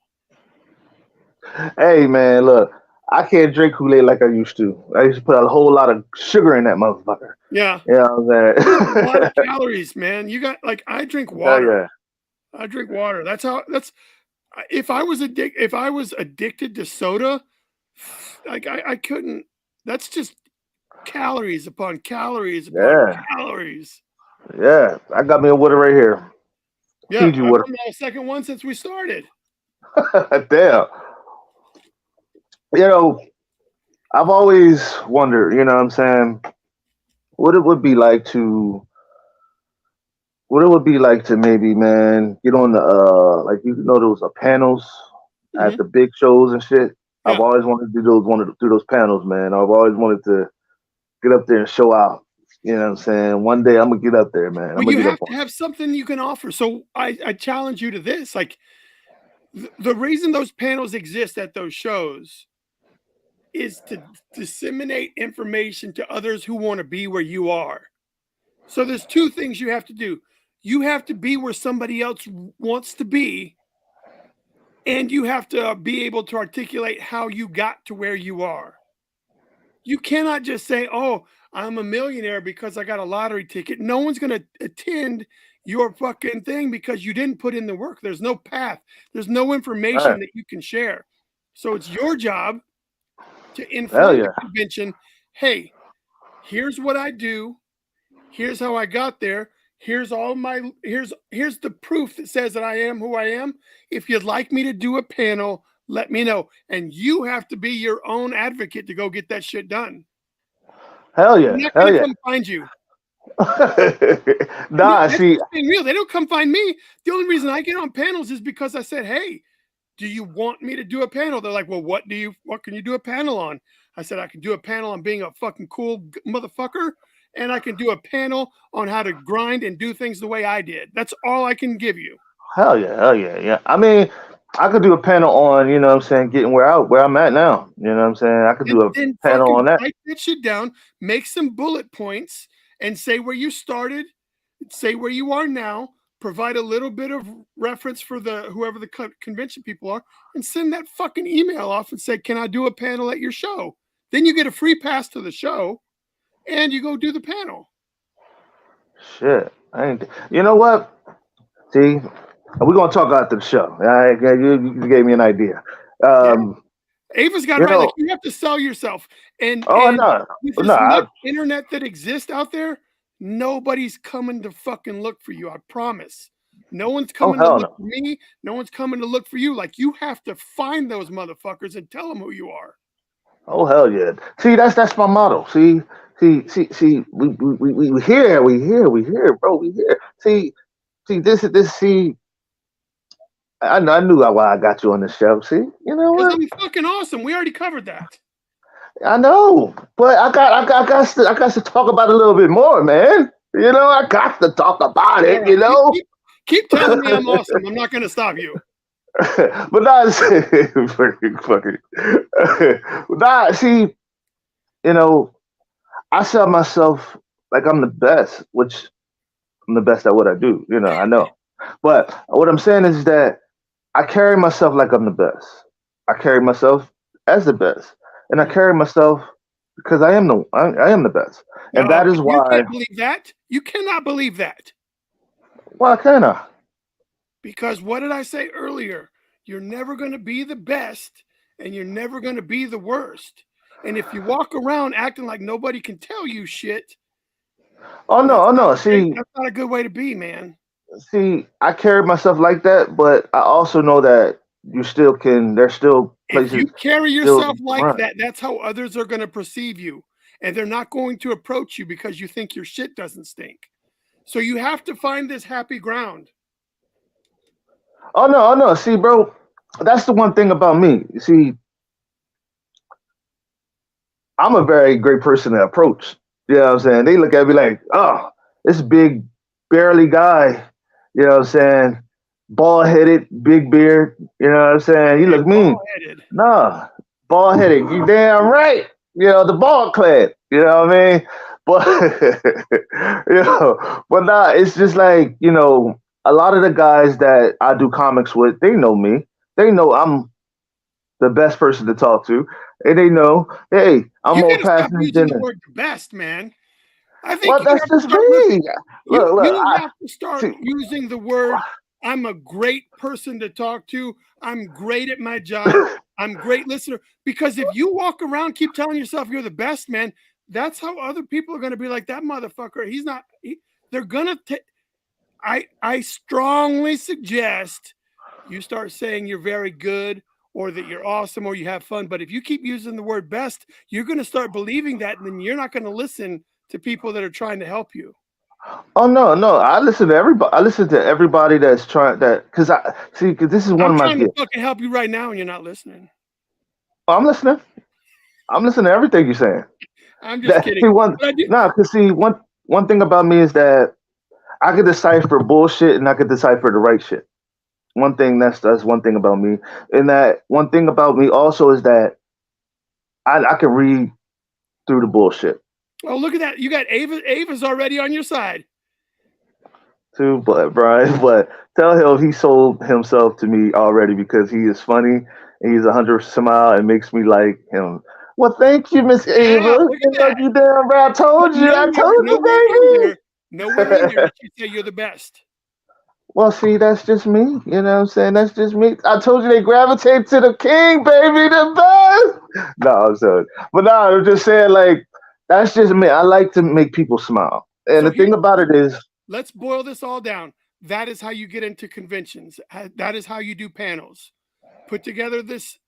Hey man, look, I can't drink Kool-Aid like I used to. I used to put a whole lot of sugar in that motherfucker. Yeah. You know what I'm A lot of saying? calories, man. You got like I drink Hell water. yeah. I drink water. That's if I was addicted to soda, like I couldn't. That's just calories upon calories upon Yeah. calories. Yeah. I got me a water right here. Yeah, Fiji I'm water. on my second one since we started. Damn. You know, I've always wondered, you know what I'm saying, what it would be like to maybe, man, get on the like those panels at Hmm. the big shows and shit. I've Yeah. always wanted to do those panels, man. I've always wanted to get up there and show out. You know what I'm saying? One day I'm gonna get up there, man. I'm Well, gonna you get up have on to have something you can offer. So I challenge you to this. Like the reason those panels exist at those shows is to disseminate information to others who want to be where you are. So there's 2 things you have to do. You have to be where somebody else wants to be, and you have to be able to articulate how you got to where you are. You cannot just say, "Oh, I'm a millionaire because I got a lottery ticket." No one's going to attend your fucking thing because you didn't put in the work. There's no path. There's no right. information that you can share. So it's your job to Hell inform the yeah. convention, "Hey, here's what I do. Here's how I got there. Here's the proof that says that I am who I am. If you'd like me to do a panel, let me know." And you have to be your own advocate to go get that shit done. Hell They're yeah. not Hell going to yeah. come find you. Nah, That's see, just being real. They don't come find me. The only reason I get on panels is because I said, "Hey, do you want me to do a panel?" They're like, "Well, what can you do a panel on?" I said, "I can do a panel on being a fucking cool motherfucker, and I can do a panel on how to grind and do things the way I did." That's all I can give you. hell yeah, hell yeah, yeah. I mean, I could do a panel on, you know what I'm saying, getting where I'm at now. You know what I'm saying? I could do And a then panel fucking on that. write that shit down, make some bullet points, and say where you started say where you are now, provide a little bit of reference for the whoever the convention people are, and send that fucking email off and say, "Can I do a panel at your show?" Then you get a free pass to the show, and you go do the panel. Shit. I ain't. You know what? See, we're gonna talk after the show. You gave me an idea. Yeah, Um, Ava's got it you right. Like know. you have to sell yourself, and Oh no, with no. this much internet that exists out there, nobody's coming to fucking look for you. I promise. No one's Oh coming to hell look no. for me. No one's coming to look for you. Like you have to find those motherfuckers and tell them who you are. Oh hell yeah. See, that's my motto. See. We hear, bro. We hear. See. This. See, I knew why I got you on this show. See, you know Because what? I'm fucking awesome. We already covered that. I know, but I got to talk about it a little bit more, man. You know, I got to talk about All it. You right. know. Keep telling me I'm awesome. I'm not going to stop you. But not fucking. Nah, see, you know, I sell myself like I'm the best, which I'm the best at what I do. You know, I know. But what I'm saying is that I carry myself like I'm the best. I carry myself as the best, and I carry myself because I am the best, and No, that is you why. can't believe that. You cannot believe that. Why can't I? Because what did I say earlier? You're never going to be the best and you're never going to be the worst. And if you walk around acting like nobody can tell you shit, Oh no, oh no. See, that's not a good way to be, man. I carry myself like that, but I also know that you still can. There's still If you places carry still yourself like run. that, that's how others are going to perceive you. And they're not going to approach you because you think your shit doesn't stink. So you have to find this happy ground. Oh no, oh no. See, bro, that's the one thing about me. See, I'm a very great person to approach. You know what I'm saying? They look at me like, oh, this big, burly guy. You know what I'm saying? Bald headed, big beard. You know what I'm saying? You Yeah, look mean. bald-headed. Nah, bald headed. You damn right. You know, the bald clad. You know what I mean? But but nah, it's just like, a lot of the guys that I do comics with, they know me. They know I'm the best person to talk to. And they know, hey, I'm You more got to stop passionate using than the word the best, man. I think well, you that's have to just start me. Look, you I have to start see. using the word I'm a great person to talk to. I'm great at my job. I'm a great listener. Because if you walk around, keep telling yourself you're the best, man, that's how other people are going to be like that motherfucker. He's not, they're going to take, I strongly suggest you start saying you're very good or that you're awesome or you have fun. But if you keep using the word best, you're going to start believing that. And then you're not going to listen to people that are trying to help you. Oh no, no. I listen to everybody. I listen to everybody that's trying that because I see. Because this is one I'm of my trying to gifts. fucking help you right now and you're not listening. Oh, I'm listening. I'm listening to everything you're saying. I'm just That kidding. see one. But I do. No, because see one thing about me is that I can decipher bullshit and I can decipher the right shit. One thing that's one thing about me, and that one thing about me also is that I can read through the bullshit Oh, look at that. You got Ava. Ava's already on your side. too. But Brian, but tell him he sold himself to me already because he is funny and he's 100 smile and makes me like him. Well, thank you, Miss Yeah, Ava. look at that. You damn right. But I told nowhere in there did you say you're the best. Well, see, that's just me. You know what I'm saying? That's just me. I told you they gravitate to the king, baby, the best. No, I'm sorry. But no, I'm just saying, like, that's just me. I like to make people smile. And So the thing about it is, let's boil this all down. That is how you get into conventions. That is how you do panels. Put together this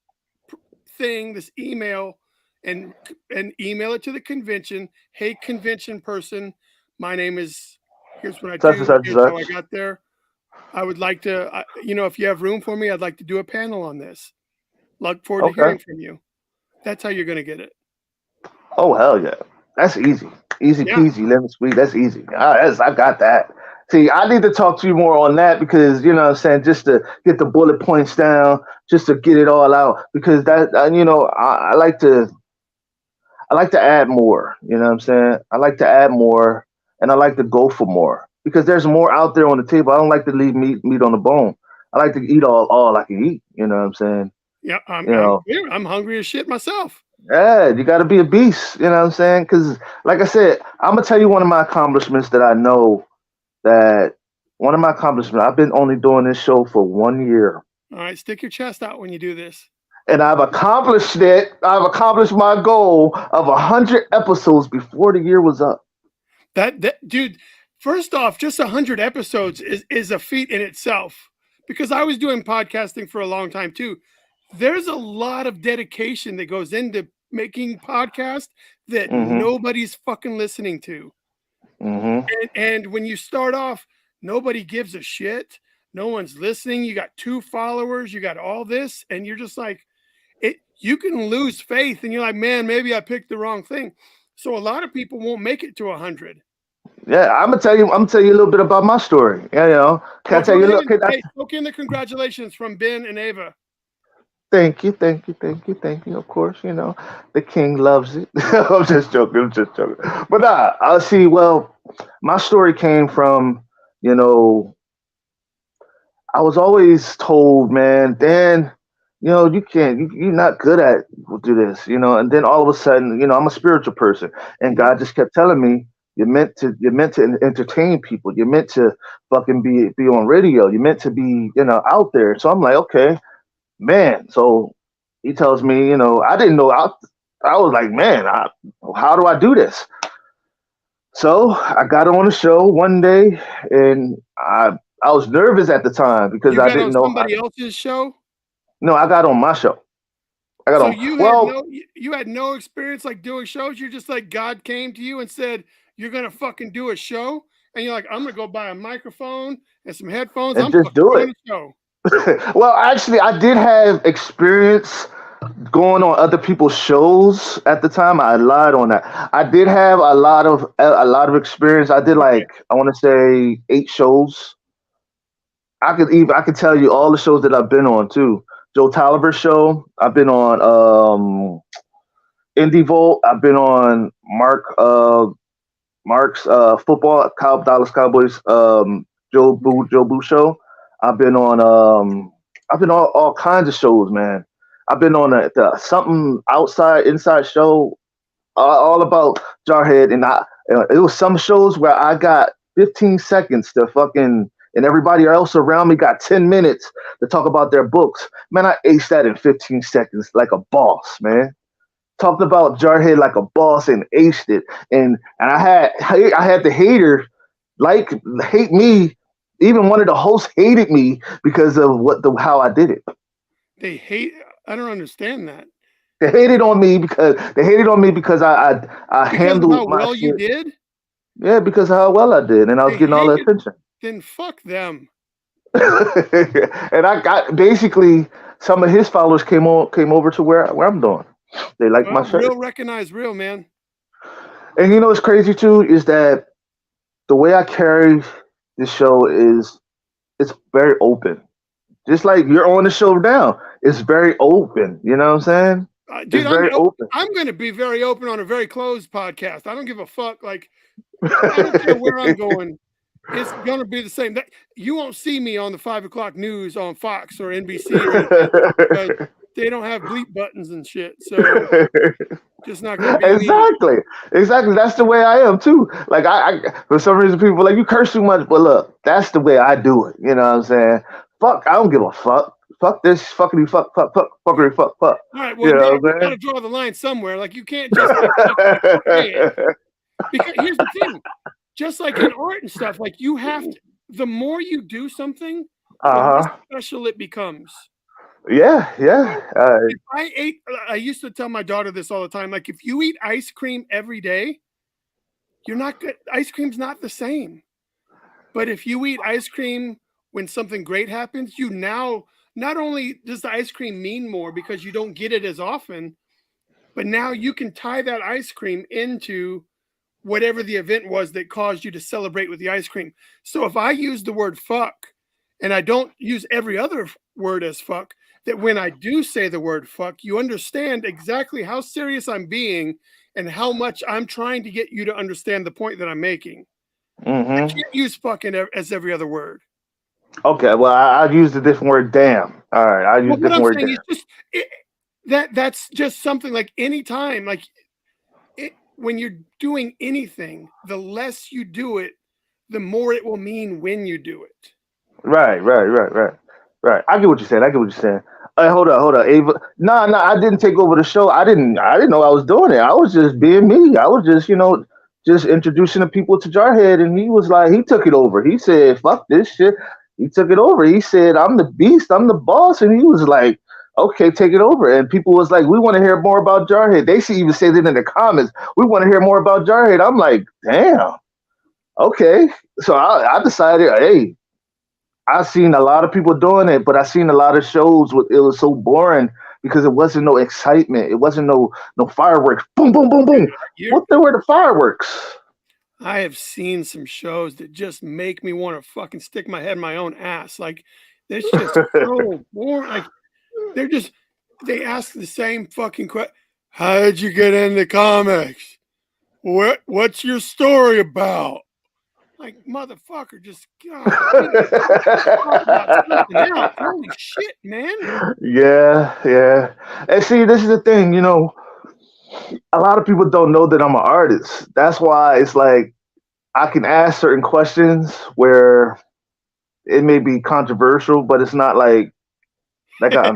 thing, this email, and email it to the convention. Hey, convention person, my name is. Here's what I such and do. such and Here's how I such. got there. I would like to, if you have room for me, I'd like to do a panel on this. Look forward to Okay. hearing from you. That's how you're going to get it. Oh, hell yeah. That's easy. Easy Yeah. peasy, lemon squeeze. That's easy. I got that. See, I need to talk to you more on that because, you know what I'm saying, just to get the bullet points down, just to get it all out. Because that, I like to add more. You know what I'm saying? I like to add more, and I like to go for more because there's more out there on the table. I don't like to leave meat on the bone. I like to eat all I can eat. You know what I'm saying? Yeah, You know, I'm hungry as shit myself. yeah, you got to be a beast. You know what I'm saying? Because, like I said, I'm gonna tell you one of my accomplishments that I know that one of my accomplishments. I've been only doing this show for 1 year, All right, stick your chest out when you do this. and I've accomplished it. I've accomplished my goal of 100 episodes before the year was up. That dude, first off, just 100 episodes is a feat in itself. Because I was doing podcasting for a long time too. There's a lot of dedication that goes into making podcasts that Hmm. nobody's fucking listening to. Hmm. And when you start off, nobody gives a shit. No one's listening. You got 2 followers, you got all this, and you're just like, it. You can lose faith, and you're like, man, maybe I picked the wrong thing. So a lot of people won't make it to 100. Yeah, I'm gonna tell you. I'm gonna tell you a little bit about my story. Yeah, can I tell Go you? ahead Look, and hey, soak in the congratulations from Ben and Ava. thank you, thank you, thank you, thank you. Of course, the king loves it. I'm just joking. I'm just joking. But I'll see. Well, my story came from, you know, I was always told, man, Dan, you can't, you're not good at do this, and then all of a sudden, I'm a spiritual person, and Mhm. God just kept telling me, you're meant to entertain people, you're meant to fucking be on radio, you're meant to be, out there. So I'm like, okay, man. So he tells me, I didn't know. I was like, man, how do I do this? So I got on the show one day, and I was nervous at the time because You I got on didn't know how. somebody else's show, No, I got on my show. I got so on. Well, you had no experience like doing shows. You're just like God came to you and said you're gonna fucking do a show, and you're like, I'm gonna go buy a microphone and some headphones. and I'm just fucking do doing it. a show. Well, actually, I did have experience going on other people's shows at the time. I lied on that. I did have a lot of experience. I did, Okay, like, I want to say 8 shows. I could tell you all the shows that I've been on too. Joe Taliber show. I've been on Indie Volt. I've been on Mark's football Dallas Cowboys Joe Boo show. I've been on all kinds of shows, man. I've been on the something outside inside show, all about Jarhead, and it was some shows where I got 15 seconds to fucking, and everybody else around me got 10 minutes to talk about their books. Man, I aced that in 15 seconds like a boss, man. Talked about Jarhead like a boss and aced it. And I had the hater like hate me. Even one of the hosts hated me because of how I did it. they hate. I don't understand that They hated on me because I because of handled how my well you shit. did. Yeah, because of how well I did, and I was They getting all the hated. attention. Then fuck them. And I got basically some of his followers came over to where I'm doing. They liked my Well, shirt. real recognize real, man. And what's crazy too is that the way I carry this show is it's very open. Just like you're on the show now, it's very open. You know what I'm saying? It's Dude, very open. I'm going to be very open on a very closed podcast. I don't give a fuck. Like, I don't care where I'm going. It's going to be the same. You won't see me on the 5 o'clock news on Fox or NBC or anything because they don't have bleep buttons and shit. So just not going to be me. Exactly, exactly. That's the way I am too. Like for some reason, people are like, you curse too much, but look, that's the way I do it. You know what I'm saying? Fuck, I don't give a fuck. Fuck this, fuckity, fuck, fuckery, fuck. All right. Well, You Dan, know you what got I'm to draw the line somewhere. Like, you can't just like say it. saying? Because here's the thing, just like in art and stuff, like you have to, the more you do something, the less Uh-huh. special it becomes. Yeah, So yeah. if I used to tell my daughter this all the time, like if you eat ice cream every day, you're not good. Ice cream's not the same. But if you eat ice cream when something great happens, you now, not only does the ice cream mean more because you don't get it as often, but now you can tie that ice cream into whatever the event was that caused you to celebrate with the ice cream. So if I use the word fuck and I don't use every other word as fuck, that when I do say the word fuck, you understand exactly how serious I'm being and how much I'm trying to get you to understand the point that I'm making. I Mm-hmm. can't use fucking as every other word. Okay, well, I used a different word, damn. All right, I use Well, a what different I'm word, saying is damn. just that's just something like anytime, like when you're doing anything, the less you do it, the more it will mean when you do it. Right. I get what you're saying. I get what you're saying. Hold up, Ava. Nah, I didn't take over the show. I didn't know I was doing it. I was just being me. I was just, just introducing the people to Jarhead, and he was like, he took it over. He said, "Fuck this shit." He took it over. He said, "I'm the beast. I'm the boss," and he was like, "Okay, take it over." And people was like, "We want to hear more about Jarhead." They should even say that in the comments. We want to hear more about Jarhead. I'm like, damn. Okay. So I decided, hey, I've seen a lot of people doing it, but I seen a lot of shows with it was so boring because it wasn't no excitement. It wasn't no fireworks. Boom, boom, boom, boom. You're, What there were the fireworks? I have seen some shows that just make me want to fucking stick my head in my own ass. Like, it's just so boring. Like, they ask the same fucking question. How did you get into comics? What's your story about? Like, motherfucker, just God, talk about something else. Holy shit, man. Yeah. And see, this is the thing, a lot of people don't know that I'm an artist. That's why it's like I can ask certain questions where it may be controversial, but it's not like I'm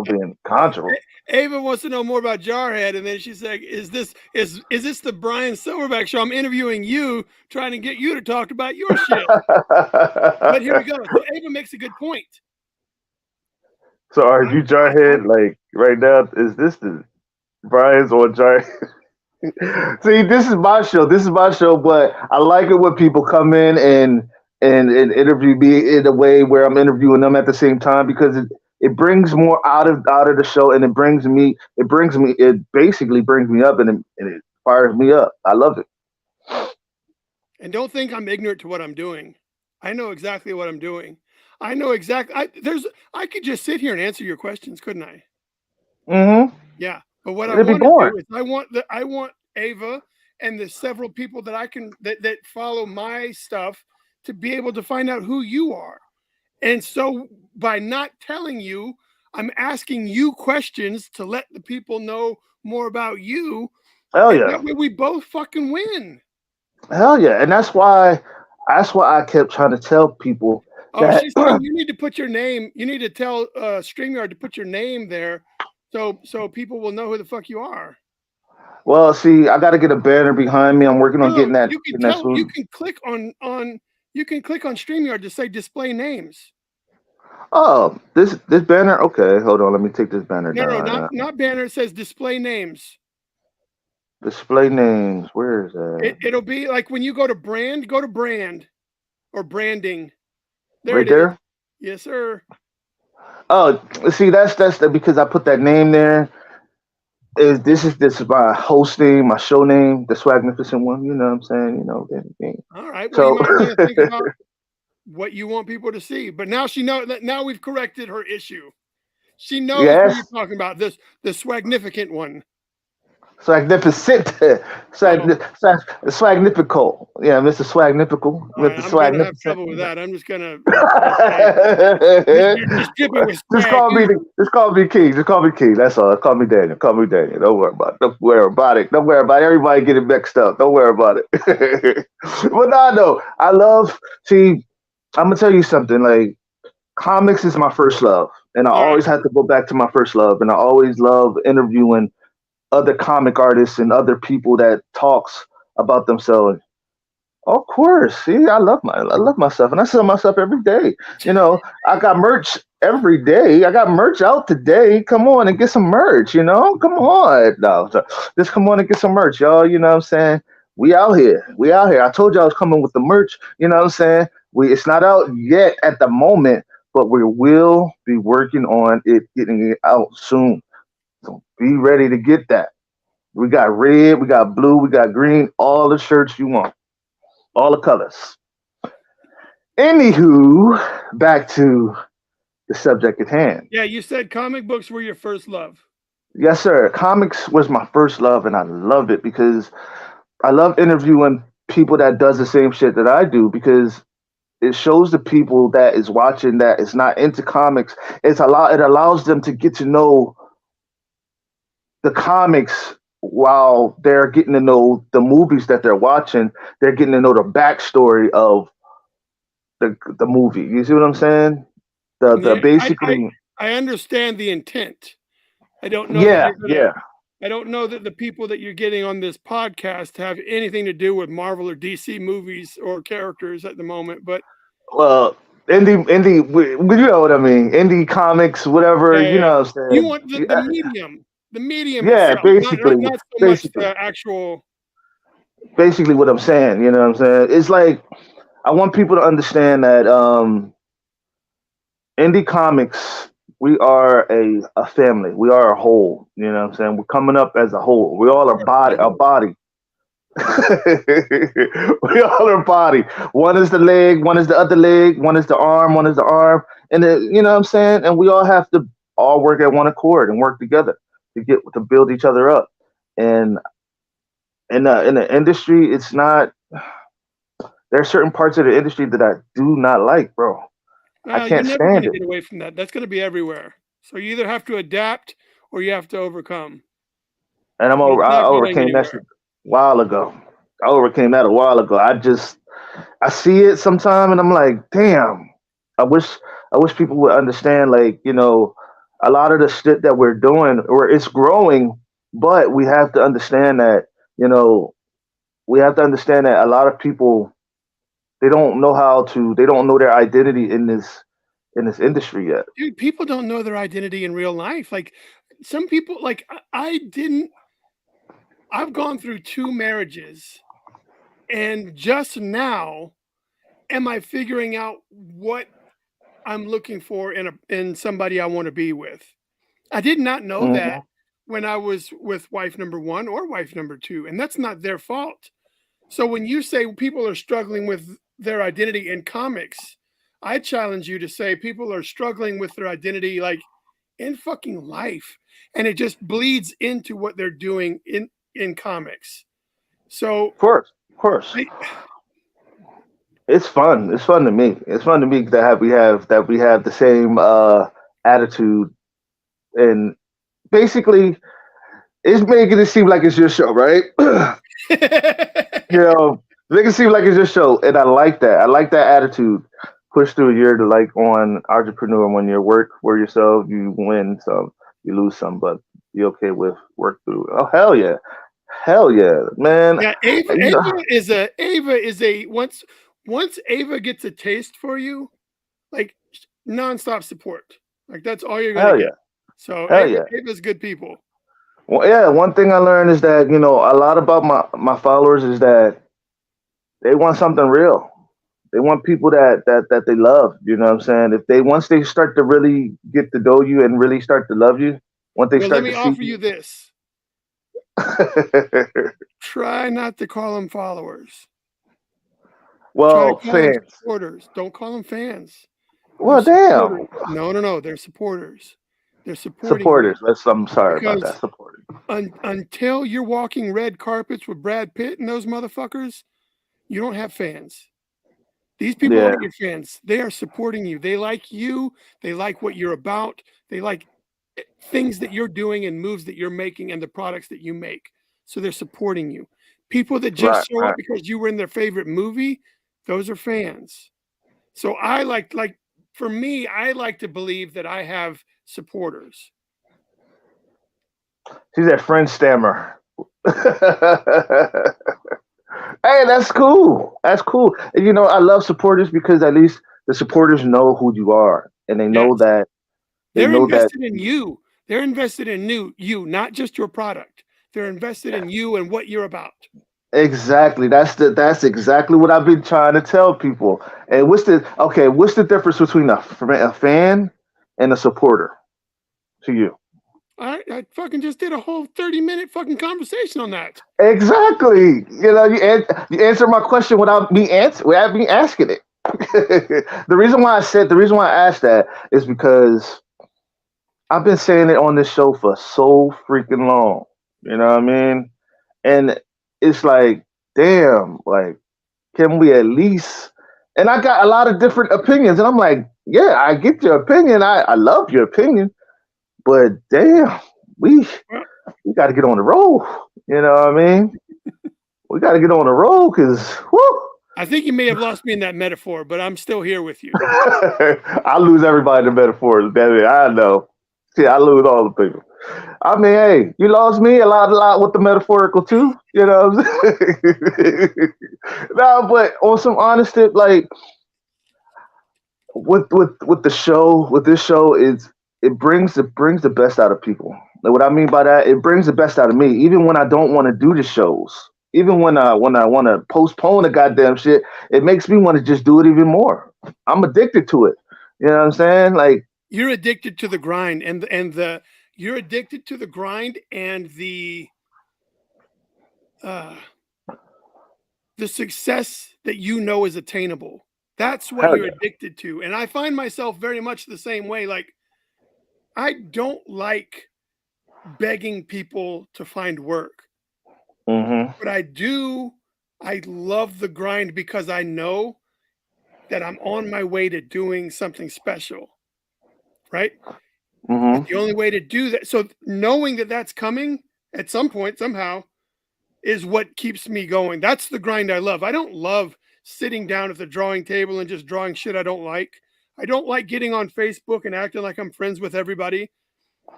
being controversial. Ava wants to know more about Jarhead, and then she's like, "Is this the Bryan Silverback show? I'm interviewing you, trying to get you to talk about your shit." But here we go. So Ava makes a good point. So are you Jarhead like right now? Is this the Brian's or Jarhead? See, this is my show. This is my show, but I like it when people come in and interview me in a way where I'm interviewing them at the same time because it brings more out of the show and it basically brings me up and it fires me up. I love it. And don't think I'm ignorant to what I'm doing. I know exactly what I'm doing. I know exactly. I could just sit here and answer your questions, couldn't I? Mm-hmm. Yeah. But what I It'd be want to boring. do is I want Ava and the several people that I can that follow my stuff to be able to find out who you are. And so by not telling you, I'm asking you questions to let the people know more about you. Hell And yeah. that way we both fucking win. Hell yeah. And that's why I kept trying to tell people Oh, that she's saying you need to put your name. You need to tell StreamYard to put your name there, so people will know who the fuck you are. well, see, I gotta get a banner behind me. I'm working on No, getting that you can getting that tell. You soon. can click on. You can click on StreamYard to say display names. Oh, this banner? Okay, hold on, let me take this banner No, down. not banner. It says display names. Display names. Where is that? It'll be like when you go to brand or branding. There Right it is. there? Yes, sir. Oh, see, that's because I put that name there. This is my host name, my show name, the Swagnificent one. You know what I'm saying? Anything. All right. Well, you So might want to think about what you want people to see. But now she knows that now we've corrected her issue. She knows who you're yes, talking about. The swagnificant one. Swagnificent, Oh, Swagnifical. Yeah, Mr. Swagnifical, all right. Mr. I'm gonna have Swagnificent. trouble with that. I'm just gonna say you're just dripping with just swag. call me King. Just call me King. That's all. Call me Daniel. Call me Daniel. Don't worry about it. Don't worry about it. Don't worry about it. Everybody getting mixed up. Don't worry about it. But no. I love. See, I'm gonna tell you something. Like comics is my first love, and I All right. always have to go back to my first love. And I always love interviewing other comic artists and other people that talks about themselves. Of course. See, I love myself and I sell myself every day. I got merch every day. I got merch out today. Come on and get some merch, Come on. No, just come on and get some merch, y'all. You know what I'm saying? We out here. We out here. I told you I was coming with the merch, you know what I'm saying? It's not out yet at the moment, but we will be working on it getting it out soon. So be ready to get that. We got red, we got blue, we got green, all the shirts you want, all the colors. Anywho, back to the subject at hand. Yeah, you said comic books were your first love. Yes, sir. Comics was my first love, and I love it because I love interviewing people that does the same shit that I do, because it shows the people that is watching that is not into comics. It allows them to get to know the comics while they're getting to know the movies that they're watching. They're getting to know the backstory of the movie. You see what I'm saying? The Yeah, basically, I understand the intent. I don't know that yeah, you're gonna. yeah. I don't know that the people that you're getting on this podcast have anything to do with Marvel or DC movies or characters at the moment. But Well, you know what I mean? Indie comics, whatever. yeah, You yeah. know what I'm You saying? want the medium Yeah, itself, not so much basically, the actual. basically what I'm saying. You know what I'm saying? It's like I want people to understand that indie comics, we are a family. We are a whole. You know what I'm saying? We're coming up as a whole. We all are body a body. We all are body. One is the leg, one is the other leg, one is the arm, one is the arm, and you know what I'm saying. And we all have to all work at one accord and work together to build each other up. And in the industry, it's not. There are certain parts of the industry that I do not like, bro. I Well, you're can't never going stand to it. get away from that. That's going to be everywhere. So you either have to adapt or you have to overcome. And But it's I not going overcame that shit anywhere. a while ago. I overcame that a while ago. I see it sometime and I'm like, damn. I wish I wish people would understand, like, a lot of the shit that we're doing, or it's growing, but we have to understand that, you know, we have to understand that a lot of people, they don't know their identity in this industry yet. Dude, people don't know their identity in real life. Like some people, like I didn't. I've gone through 2 marriages, and just now am I figuring out what I'm looking for in somebody I want to be with. I did not know that Hmm. when I was with wife number 1 or wife number 2, and that's not their fault. So when you say people are struggling with their identity in comics, I challenge you to say people are struggling with their identity like in fucking life, and it just bleeds into what they're doing in comics. So Of course, of course. I, It's fun. It's fun to me. It's fun to me that we have the same attitude, and basically it's making it seem like it's your show, right? Make it seem like it's your show, and I like that. I like that attitude. Push through a year to, like, on entrepreneur. When you work for yourself, you win some, you lose some, but be okay with work through. Oh, hell yeah, man. yeah, You know, Ava is a once Ava gets a taste for you, like nonstop support. Like that's all you're gonna hell get. yeah, So hell yeah. Ava's good people. Well, yeah. One thing I learned is that, a lot about my followers is that they want something real. They want people that they love. You know what I'm saying? If they once they start to really get to know you and really start to love you, once they Well, let start me to see offer you you. this. Try not to call them followers. Try to Well, call them fans. supporters. Don't call them fans. They're Well, supporters. damn. No, no, no. They're supporters. They're supporting you Supporters. I'm sorry about that. because Supporters. until you're walking red carpets with Brad Pitt and those motherfuckers, you don't have fans. These people Yeah. aren't your fans. They are supporting you. They like you. They like what you're about. They like things that you're doing and moves that you're making and the products that you make. So they're supporting you. People that Right. just show up Right. because you were in their favorite movie, those are fans. So I like for me, I like to believe that I have supporters. She's that French stammer. Hey, that's cool. That's cool. And, I love supporters because at least the supporters know who you are, and they know Yes. that they They're know that invested in you. They're invested in you, not just your product. They're invested in you and what you're about. exactly. That's exactly what I've been trying to tell people. And what's the difference between a fan and a supporter to you? I fucking just did a whole 30-minute fucking conversation on that. Exactly. You answer my question without me asking it. The reason why I asked that is because I've been saying it on this show for so freaking long. You know what I mean? And it's like, damn, like, can we at least? And I got a lot of different opinions, and I'm like, yeah, I get your opinion. I love your opinion, but damn, we Well, we got to get on the road. You know what I mean? We got to get on the road because, whoo, I think you may have lost me in that metaphor, but I'm still here with you. I lose everybody in the metaphors, baby. I know. See, I lose all the people. I mean, hey, you lost me a lot with the metaphorical too. You know what I'm saying? No, but on some honest tip, like with the show, with this show, it brings the best out of people. And what I mean by that, it brings the best out of me, even when I don't want to do the shows. Even when I want to postpone the goddamn shit, it makes me want to just do it even more. I'm addicted to it. You know what I'm saying? Like, You're addicted to the grind, and you're addicted to the grind and uh the success that you know is attainable. That's what hell you're yeah. addicted to. And I find myself very much the same way. Like, I don't like begging people to find work, Hmm. but I love the grind because I know that I'm on my way to doing something special, right? But Hmm. the only way to do that, so knowing that that's coming at some point, somehow, is what keeps me going. That's the grind I love. I don't love sitting down at the drawing table and just drawing shit I don't like. I don't like getting on Facebook and acting like I'm friends with everybody,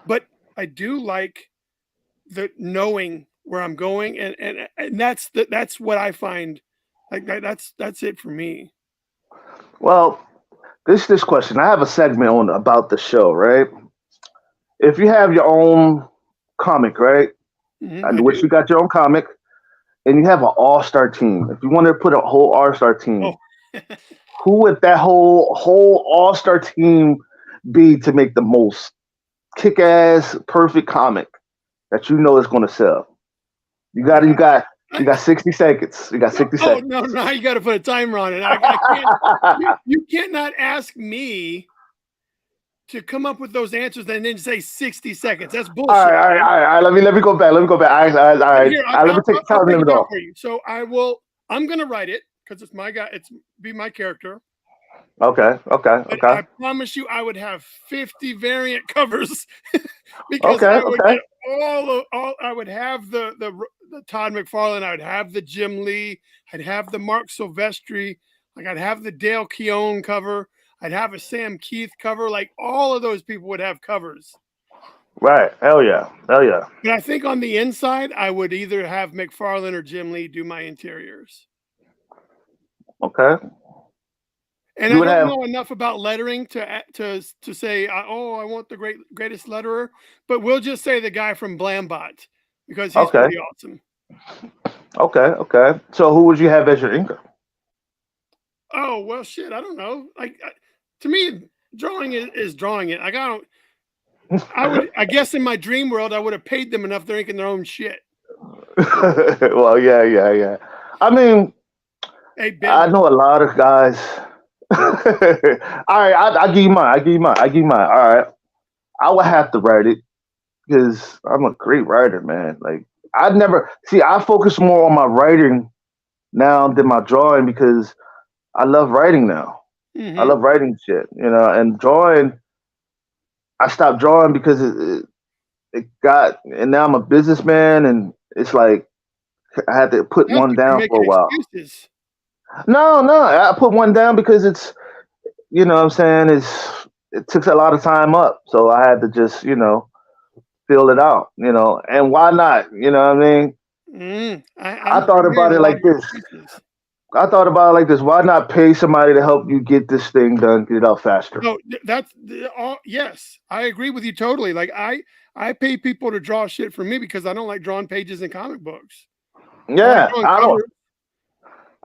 but I do like the knowing where I'm going, and that's what I find. Like that's it for me. Well, this question. I have a segment on about the show, right? If you have your own comic, right? I And which do. you got your own comic, and you have an all-star team. If you want to put a whole all-star Oh, team, who would that whole all-star team be to make the most kick-ass perfect comic that you know is going to sell? You got you uh, got you I, got 60 seconds. You got no, 60 oh seconds. no, no, you got to put a timer on it. I can't. You cannot ask me to come up with those answers and then say 60 seconds. That's All bullshit, right, all right, man. all right, all right. Let me go back. Let me go back. All right. Here, All right, let me take I'll time break it limit down off. for you. So I will. I'm gonna write it because it's my guy. It's be my character. Okay, okay, But okay, I promise you, I would have 50 variant covers because okay, I would okay. get all. I would have the Todd McFarlane. I would have the Jim Lee. I'd have the Mark Silvestri. Like I'd have the Dale Keown cover. I'd have a Sam Keith cover. Like all of those people would have covers. Right. Hell yeah. Hell yeah. But I think on the inside, I would either have McFarlane or Jim Lee do my interiors. Okay. And You I would don't have. know enough about lettering to say, oh, I want the greatest letterer. But we'll just say the guy from Blambot because he's Okay. pretty awesome. Okay. Okay. So who would you have as your inker? Oh well, shit, I don't know. Like to me, drawing is drawing it. Like I don't. I guess in my dream world, I would have paid them enough. They're inking their own shit. Well, yeah, yeah, yeah. I mean, Hey I Ben, know a lot of guys. All right, I give you mine. I give you mine. I give you mine. All right, I would have to write it because I'm a great writer, man. Like I'd never see. I focus more on my writing now than my drawing because I love writing now. I mm-hmm. love writing shit, you know, and drawing. I stopped drawing because it got, and now I'm a businessman, and it's like I had to put Sounds one like you're down for making a while. excuses. No, no, I put one down because it's, you know what I'm saying, it took a lot of time up. So I had to just, fill it out, and why not? You know what I mean? I I'm thought hearing about a it lot of like this. excuses. I thought about it like this. Why not pay somebody to help you get this thing done, get it out faster? No, that's all. Yes, I agree with you totally. Like I pay people to draw shit for me because I don't like drawing pages in comic books. I like Yeah, drawing I don't. covers,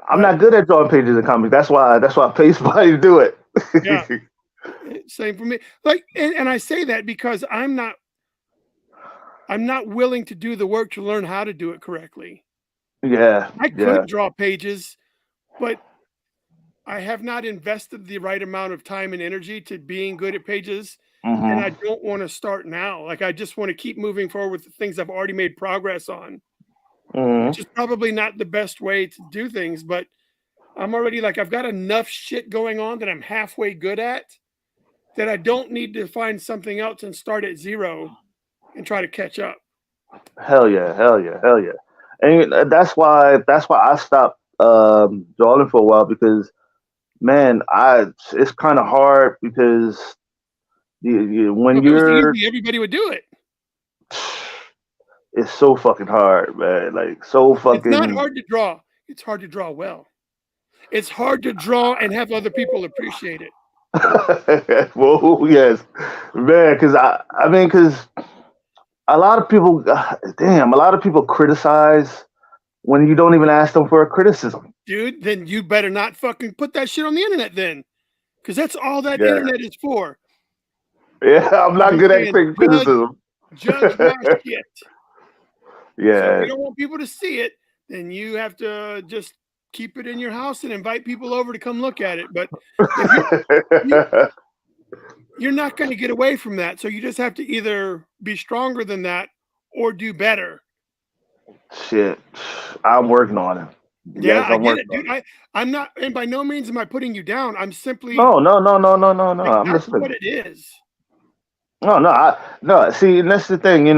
I'm but not good at drawing pages in comics. That's why I pay somebody to do it. yeah, same for me. Like, and I say that because I'm not willing to do the work to learn how to do it correctly. Yeah, I yeah. could draw pages, but I have not invested the right amount of time and energy to being good at pages. And I Hmm. don't want to start now. Like I just want to keep moving forward with the things I've already made progress on. Mm-hmm. which is probably not the best way to do things, but I'm already like, I've got enough shit going on that I'm halfway good at that I don't need to find something else and start at zero and try to catch up. Hell yeah, hell yeah, hell yeah. And that's why I stopped drawing for a while because man, I it's kind of hard because when If it was you're easy, everybody would do it. it's so fucking hard, man. Like so It's not fucking hard to draw. It's hard to draw well. It's hard to draw and have other people appreciate it. well, yes, man. Because I mean, because a lot of people, damn, a lot of people criticize when you don't even ask them for a criticism. Dude, then you better not fucking put that shit on the internet then. Because that's all that Yeah, internet is for. yeah. I'm not You good at saying taking criticism. judge my shit. So if Yeah, you don't want people to see it, then you have to just keep it in your house and invite people over to come look at it. But if you're not going to get away from that, so you just have to either be stronger than that or do better. shit. I'm working on it. Yeah, Yes, I I'm get working it, on dude. it. I'm not, and by no means am I putting you down. I'm simply No, no, no, no, no, no, no. like, I'm that's listening. what it is. No, no, no. See, and that's the thing.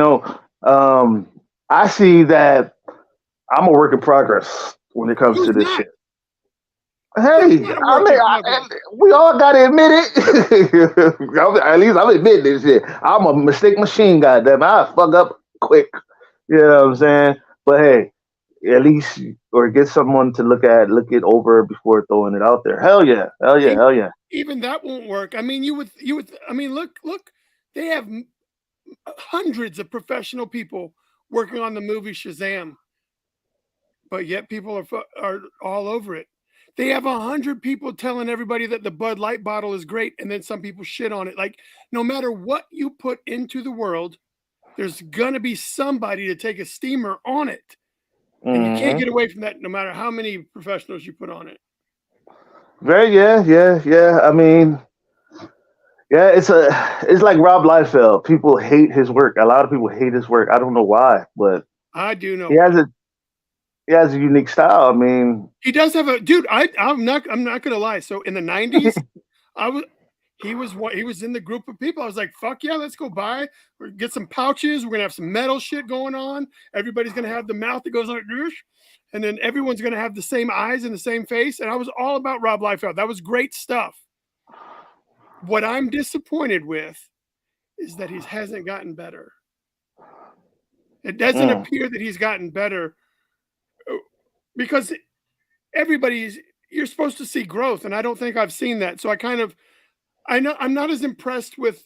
Um, I see that I'm a work in progress when it comes to Who's this not? shit. Who's Hey, not a work in progress? we all gotta admit it. At least I'm admitting this shit. I'm a mistake machine, goddamn. I fuck up quick. You know what I'm saying? But hey, at least or get someone to look it over before throwing it out there. Hell yeah, hell yeah, Even, hell yeah. even that won't work. I mean, you would. I mean, look. They have hundreds of professional people working on the movie Shazam, but yet people are all over it. They have 100 people telling everybody that the Bud Light bottle is great, and then some people shit on it. Like, no matter what you put into the world, there's gonna be somebody to take a steamer on it, and you can't Hmm. get away from that, no matter how many professionals you put on it. Very yeah, yeah, yeah. I mean, yeah, it's like Rob Liefeld. People hate his work. A lot of people hate his work. I don't know why, but I do know he has why. a he has a unique style. I mean, He does have a dude. I'm not gonna lie. So in the '90s, I was he was in the group of people. I was like, fuck yeah, let's go buy or get some pouches. We're gonna have some metal shit going on. Everybody's gonna have the mouth that goes like this, and then everyone's gonna have the same eyes and the same face. And I was all about Rob Liefeld. That was great stuff. What I'm disappointed with is that he hasn't gotten better. It doesn't mm, appear that he's gotten better because everybody's you're supposed to see growth, and I don't think I've seen that. So I know I'm not as impressed with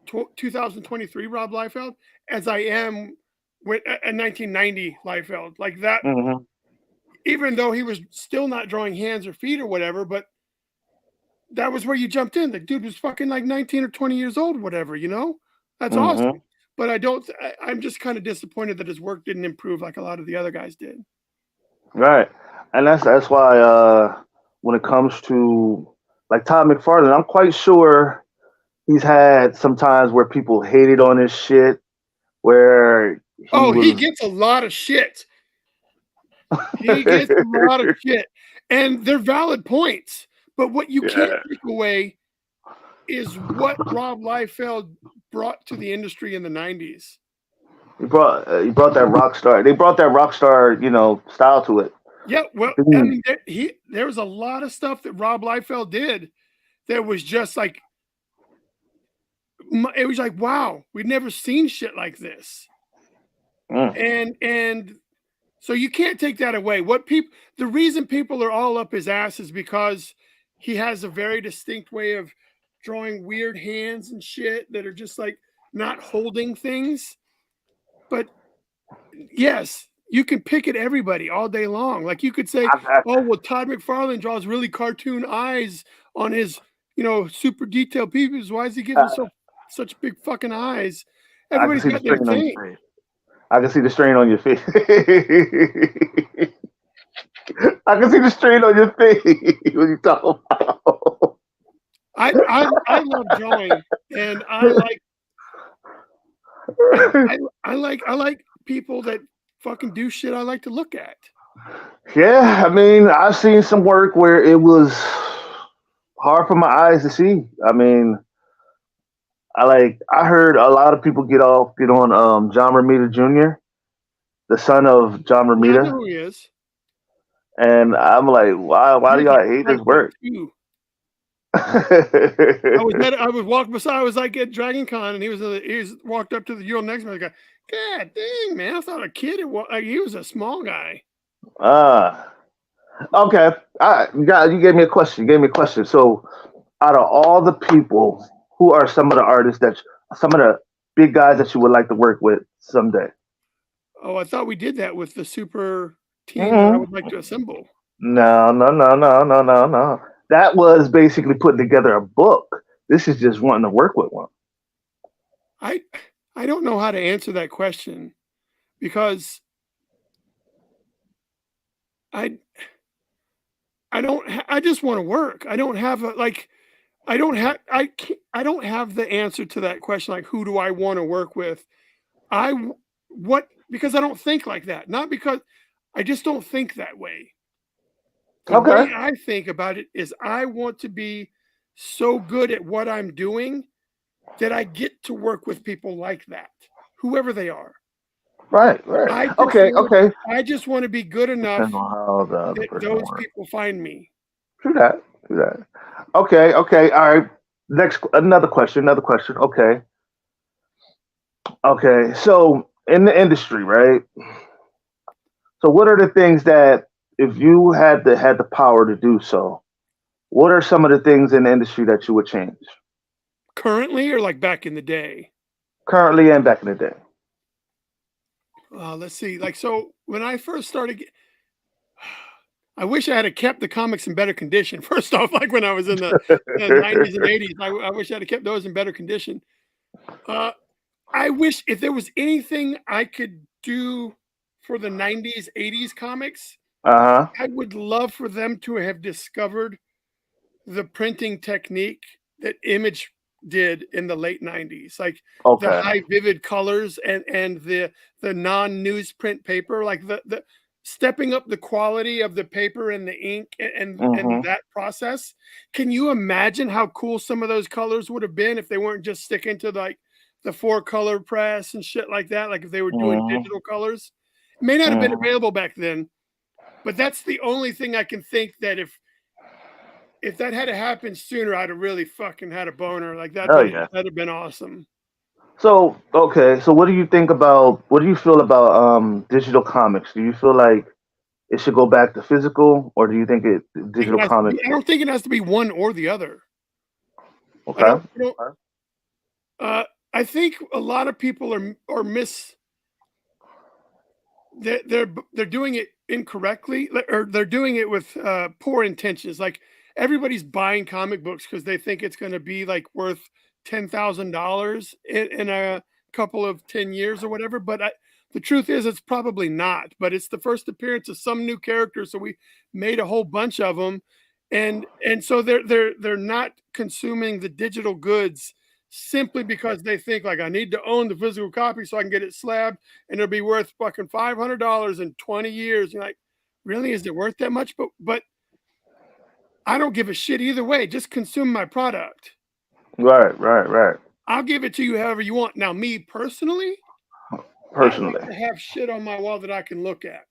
2023 Rob Liefeld as I am with a 1990 Liefeld. Like that, hmm. even though he was still not drawing hands or feet or whatever, but that was where you jumped in. The dude was fucking like 19 or 20 years old, whatever, you know? That's Hmm. awesome. But I'm just kind of disappointed that his work didn't improve like a lot of the other guys did. Right, and that's why when it comes to like Todd McFarlane, I'm quite sure he's had some times where people hated on his shit, where he Oh, he was. gets a lot of shit. He gets a lot of shit. And they're valid points. But what you can't Yeah, take away is what Rob Liefeld brought to the industry in the 90s. he brought that rock star. They brought that rock star, style to it. Yeah, well, I Dude, mean, there was a lot of stuff that Rob Liefeld did that was just like, it was like, wow, we'd never seen shit like this. mm, And so you can't take that away. The reason people are all up his ass is because he has a very distinct way of drawing weird hands and shit that are just like not holding things. But yes, you can pick at everybody all day long. Like you could say, I, oh, well, Todd McFarlane draws really cartoon eyes on his, super detailed pieces. Why does he give I, them such big fucking eyes? I can Everybody's see the got their strain on thing. your face. I can see the strain on your face. I can see the strain on your face. What you talking about? I love drawing, and I like people that fucking do shit I like to look at. Yeah, I mean, I've seen some work where it was hard for my eyes to see. I mean, I heard a lot of people get on John Romita Jr., the son of John Yeah, I know Romita, who he is. and I'm like, why He do was like y'all hate his type work? 2. I was walking beside. I was like at Dragon Con, and he was walked up to the Euro next to me. I go, God dang, man! I thought a kid. He was a small guy. uh okay. You gave me a question. You gave me a question. So out of all the people, who are some of the artists some of the big guys that you would like to work with someday? Oh, I thought we did that with the super team that I would like Mm-hmm. to assemble. No, no, no, no, no, no, no. That was basically putting together a book. This is just wanting to work with one. I I don't know how to answer that question because I I don't. I just want to work. I don't have a like. I don't have. I can't, I don't have the answer to that question. Like, who do I want to work with? What because I don't think like that. Not because I just don't think that way. The way Okay. I think about it is I want to be so good at what I'm doing that I get to work with people like that, whoever they are. Right, right. I just Okay, want okay. I just want to be good Depends enough on how the other that person those works. people find me. Do that. Do that. Okay, okay. All right. Next, another question. Another question. Okay. Okay. So in the industry, right? So what are the things that if you had the power to do so, what are some of the things in the industry that you would change Currently or like back in the day? currently and back in the day? Let's see. Like so when I first started I wish I had kept the comics in better condition. First off, like when I was in the 90s and 80s, I wish I'd have kept those in better condition. Uh, I wish if there was anything I could do for the 90s, 80s comics, Uh-huh. I would love for them to have discovered the printing technique that Image did in the late 90s, like the Okay. high vivid colors and the non-newsprint paper, like the stepping up the quality of the paper and the ink and Mm-hmm. that process. Can you imagine how cool some of those colors would have been if they weren't just sticking to like the 4-color press and shit like that, like if they were doing Mm-hmm. digital colors? It may not have been Mm-hmm. available back then, but that's the only thing I can think that if that had happened sooner, I'd have really fucking had a boner. Like Oh yeah. that'd have been awesome. So okay, so what do you feel about digital comics? Do you feel like it should go back to physical, or do you think I think digital it has to comics? be. I don't think it has to be one or the other. I Okay. don't. I don't. Uh, I think a lot of people are miss. They're doing it incorrectly, or they're doing it with poor intentions. Like everybody's buying comic books because they think it's going to be like worth $10,000 in a couple of 10 years or whatever. But the truth is, it's probably not. But it's the first appearance of some new character, so we made a whole bunch of them, and so they're not consuming the digital goods simply because they think like I need to own the physical copy so I can get it slabbed and it'll be worth fucking $500 in 20 years. You're like, really? Is it worth that much? But I don't give a shit either way. Just consume my product. Right, right, right. I'll give it to you however you want. Now, me personally, I like Personally, to have shit on my wall that I can look at.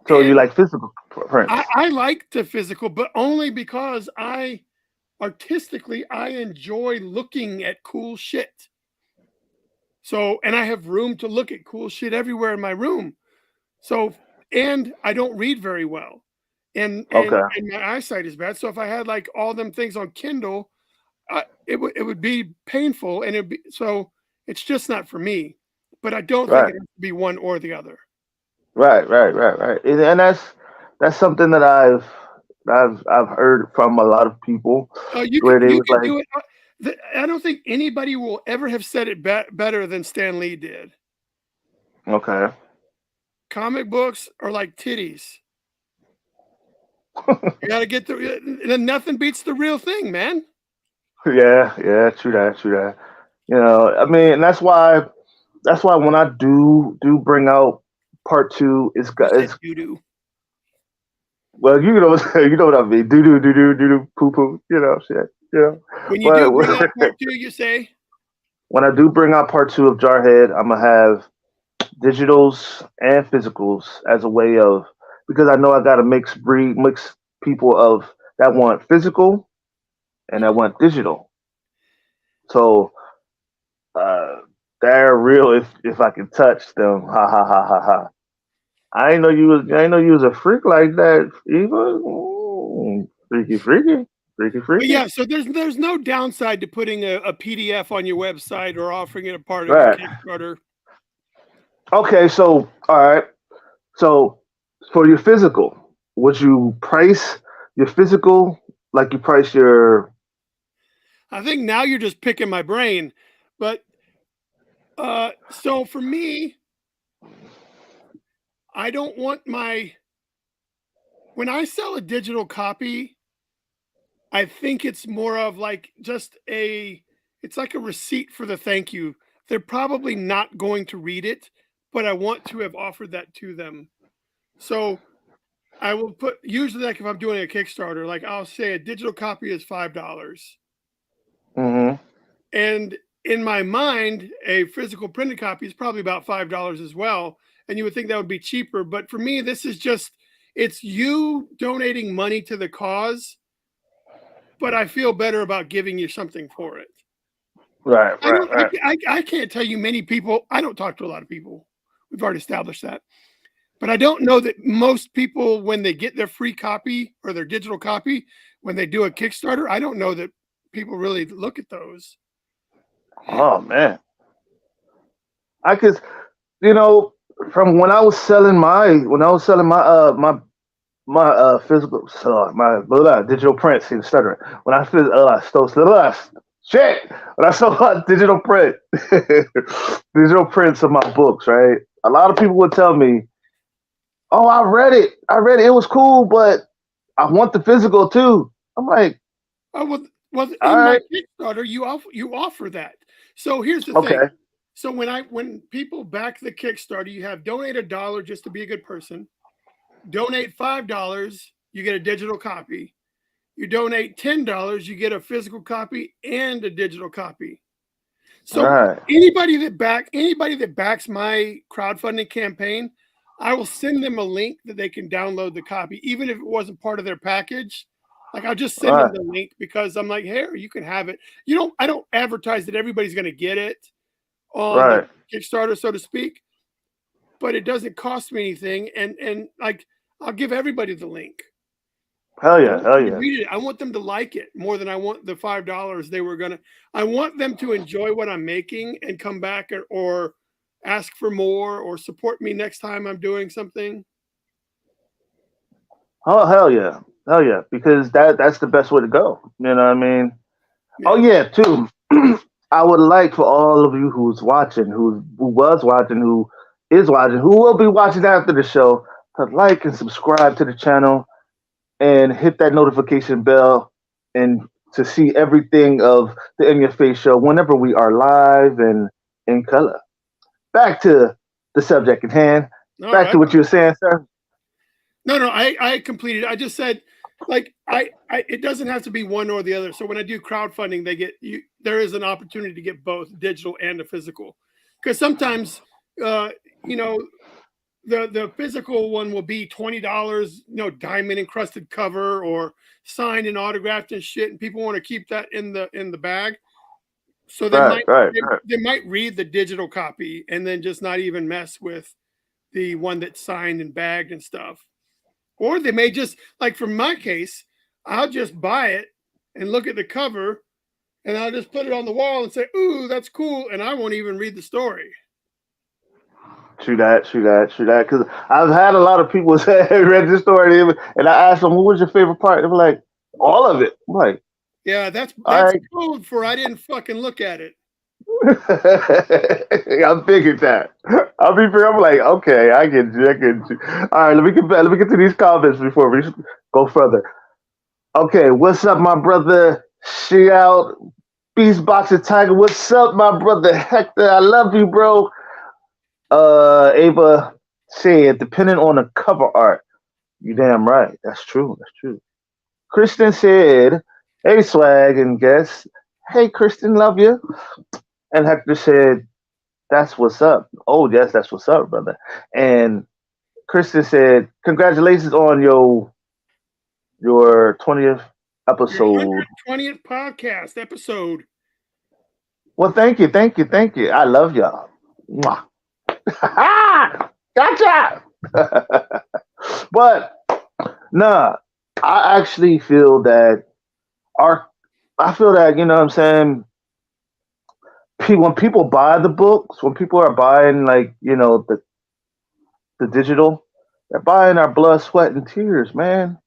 so you And like physical prints? I like the physical, but only because I enjoy looking at cool shit. So, and I have room to look at cool shit everywhere in my room. So, and I don't read very well, Okay. and my eyesight is bad. So, if I had like all them things on Kindle, it would be painful, and so it's just not for me. But I don't think Right, it has to be one or the other. right, right, right, right. And that's something that I've heard from a lot of people where they You was can like, do it. I don't think anybody will ever have said it better than Stan Lee did. okay, Comic books are like titties. You got to get nothing beats the real thing, man. yeah, yeah, true that, true that. I mean, and that's why when I do bring out Part 2 is You got said is doo-doo. well, you know, you know what I mean. Doo doo doo doo doo doo poo poo. You know, shit. You know, When you but do bring out part 2, you say, when I do bring out part 2 of Jarhead, I'm gonna have digitals and physicals as a way of because I know I got to mix people of that want physical and that want digital. So uh, they're real if I can touch them. Ha ha ha ha ha. I ain't know you was a freak like that, Eva. Freaky, freaky, freaky, but freaky. yeah, so there's no downside to putting a PDF on your website or offering it a part of your Right. Kickstarter. Okay. So all right. So for your physical, would you price your physical like you price your? I think now you're just picking my brain, but so for me, I don't want when I sell a digital copy, I think it's more of like just it's like a receipt for the thank you. They're probably not going to read it, but I want to have offered that to them. So I will put usually like if I'm doing a Kickstarter, like I'll say a digital copy is $5. Mm-hmm. And in my mind, a physical printed copy is probably about $5 as well. And you would think that would be cheaper. But for me, this is just, it's you donating money to the cause, but I feel better about giving you something for it. Right, I right, don't, right. I can't tell you many people, I don't talk to a lot of people. We've already established that. But I don't know that most people, when they get their free copy or their digital copy, when they do a Kickstarter, I don't know that people really look at those. Oh man, I could, you know, from when I was selling my physical my digital prints. See, stuttering. When I stole shit. When I sold my digital print, digital prints of my books, right? A lot of people would tell me, "Oh, I read it. I read it. It was cool, but I want the physical too." I'm like, Oh, well, "All in my right, Kickstarter, you offer that. So here's the thing. okay, So when people back the Kickstarter, you have donate $1 just to be a good person. Donate $5, you get a digital copy. You donate $10, you get a physical copy and a digital copy. all So right, anybody that backs my crowdfunding campaign, I will send them a link that they can download the copy, even if it wasn't part of their package. Like I'll just all send them right, the link because I'm like, hey, you can have it. I don't advertise that everybody's going to get it on the right. Kickstarter, so to speak, but it doesn't cost me anything. And like I'll give everybody the link. Hell I yeah, want hell them to yeah. read it. I want them to like it more than I want the $5 they were gonna. I want them to enjoy what I'm making and come back or ask for more or support me next time I'm doing something. Oh hell yeah, hell yeah. Because that's the best way to go. You know what I mean? Oh Yeah. yeah, too. I would like for all of you who's watching, who was watching, who is watching, who will be watching after the show, to like and subscribe to the channel and hit that notification bell and to see everything of the In Your Face show whenever we are live and in color. Back to the subject at hand. All Back to right. what you were saying, sir. No, I completed. I just said like it doesn't have to be one or the other. So when I do crowdfunding, there is an opportunity to get both digital and a physical. Because sometimes uh you know the physical one will be $20, diamond encrusted cover or signed and autographed and shit, and people want to keep that in the bag. So they Right, might right, they, right. they might read the digital copy and then just not even mess with the one that's signed and bagged and stuff. Or they may just like for my case, I'll just buy it and look at the cover and I'll just put it on the wall and say, "Ooh, that's cool," and I won't even read the story. True that, true that, true that. Because I've had a lot of people say, read the story, and I asked them, what was your favorite part? They were like, all of it. I'm like, Yeah, that's all that's right. code for I didn't fucking look at it. I figured that. I'll be fair. I'm like, okay, I get you. I get you. All right, let me get back. Let me get to these comments before we go further. Okay, what's up, my brother? Shout Beast Boxer Tiger. What's up, my brother Hector? I love you, bro. Ava said, depending on the cover art. You damn right. That's true. That's true. Kristen said, hey, swag and guest. Hey, Kristen, love you. And Hector said, that's what's up. Oh, yes, that's what's up, brother. And Kristen said, congratulations on your 20th Your episode. 120th podcast episode. Well, thank you, thank you, thank you. I love y'all. Mwah. Gotcha. But nah, I actually feel that our I feel that, you know what I'm saying, when people buy the books, when people are buying, like, you know, the digital, they're buying our blood, sweat, and tears, man.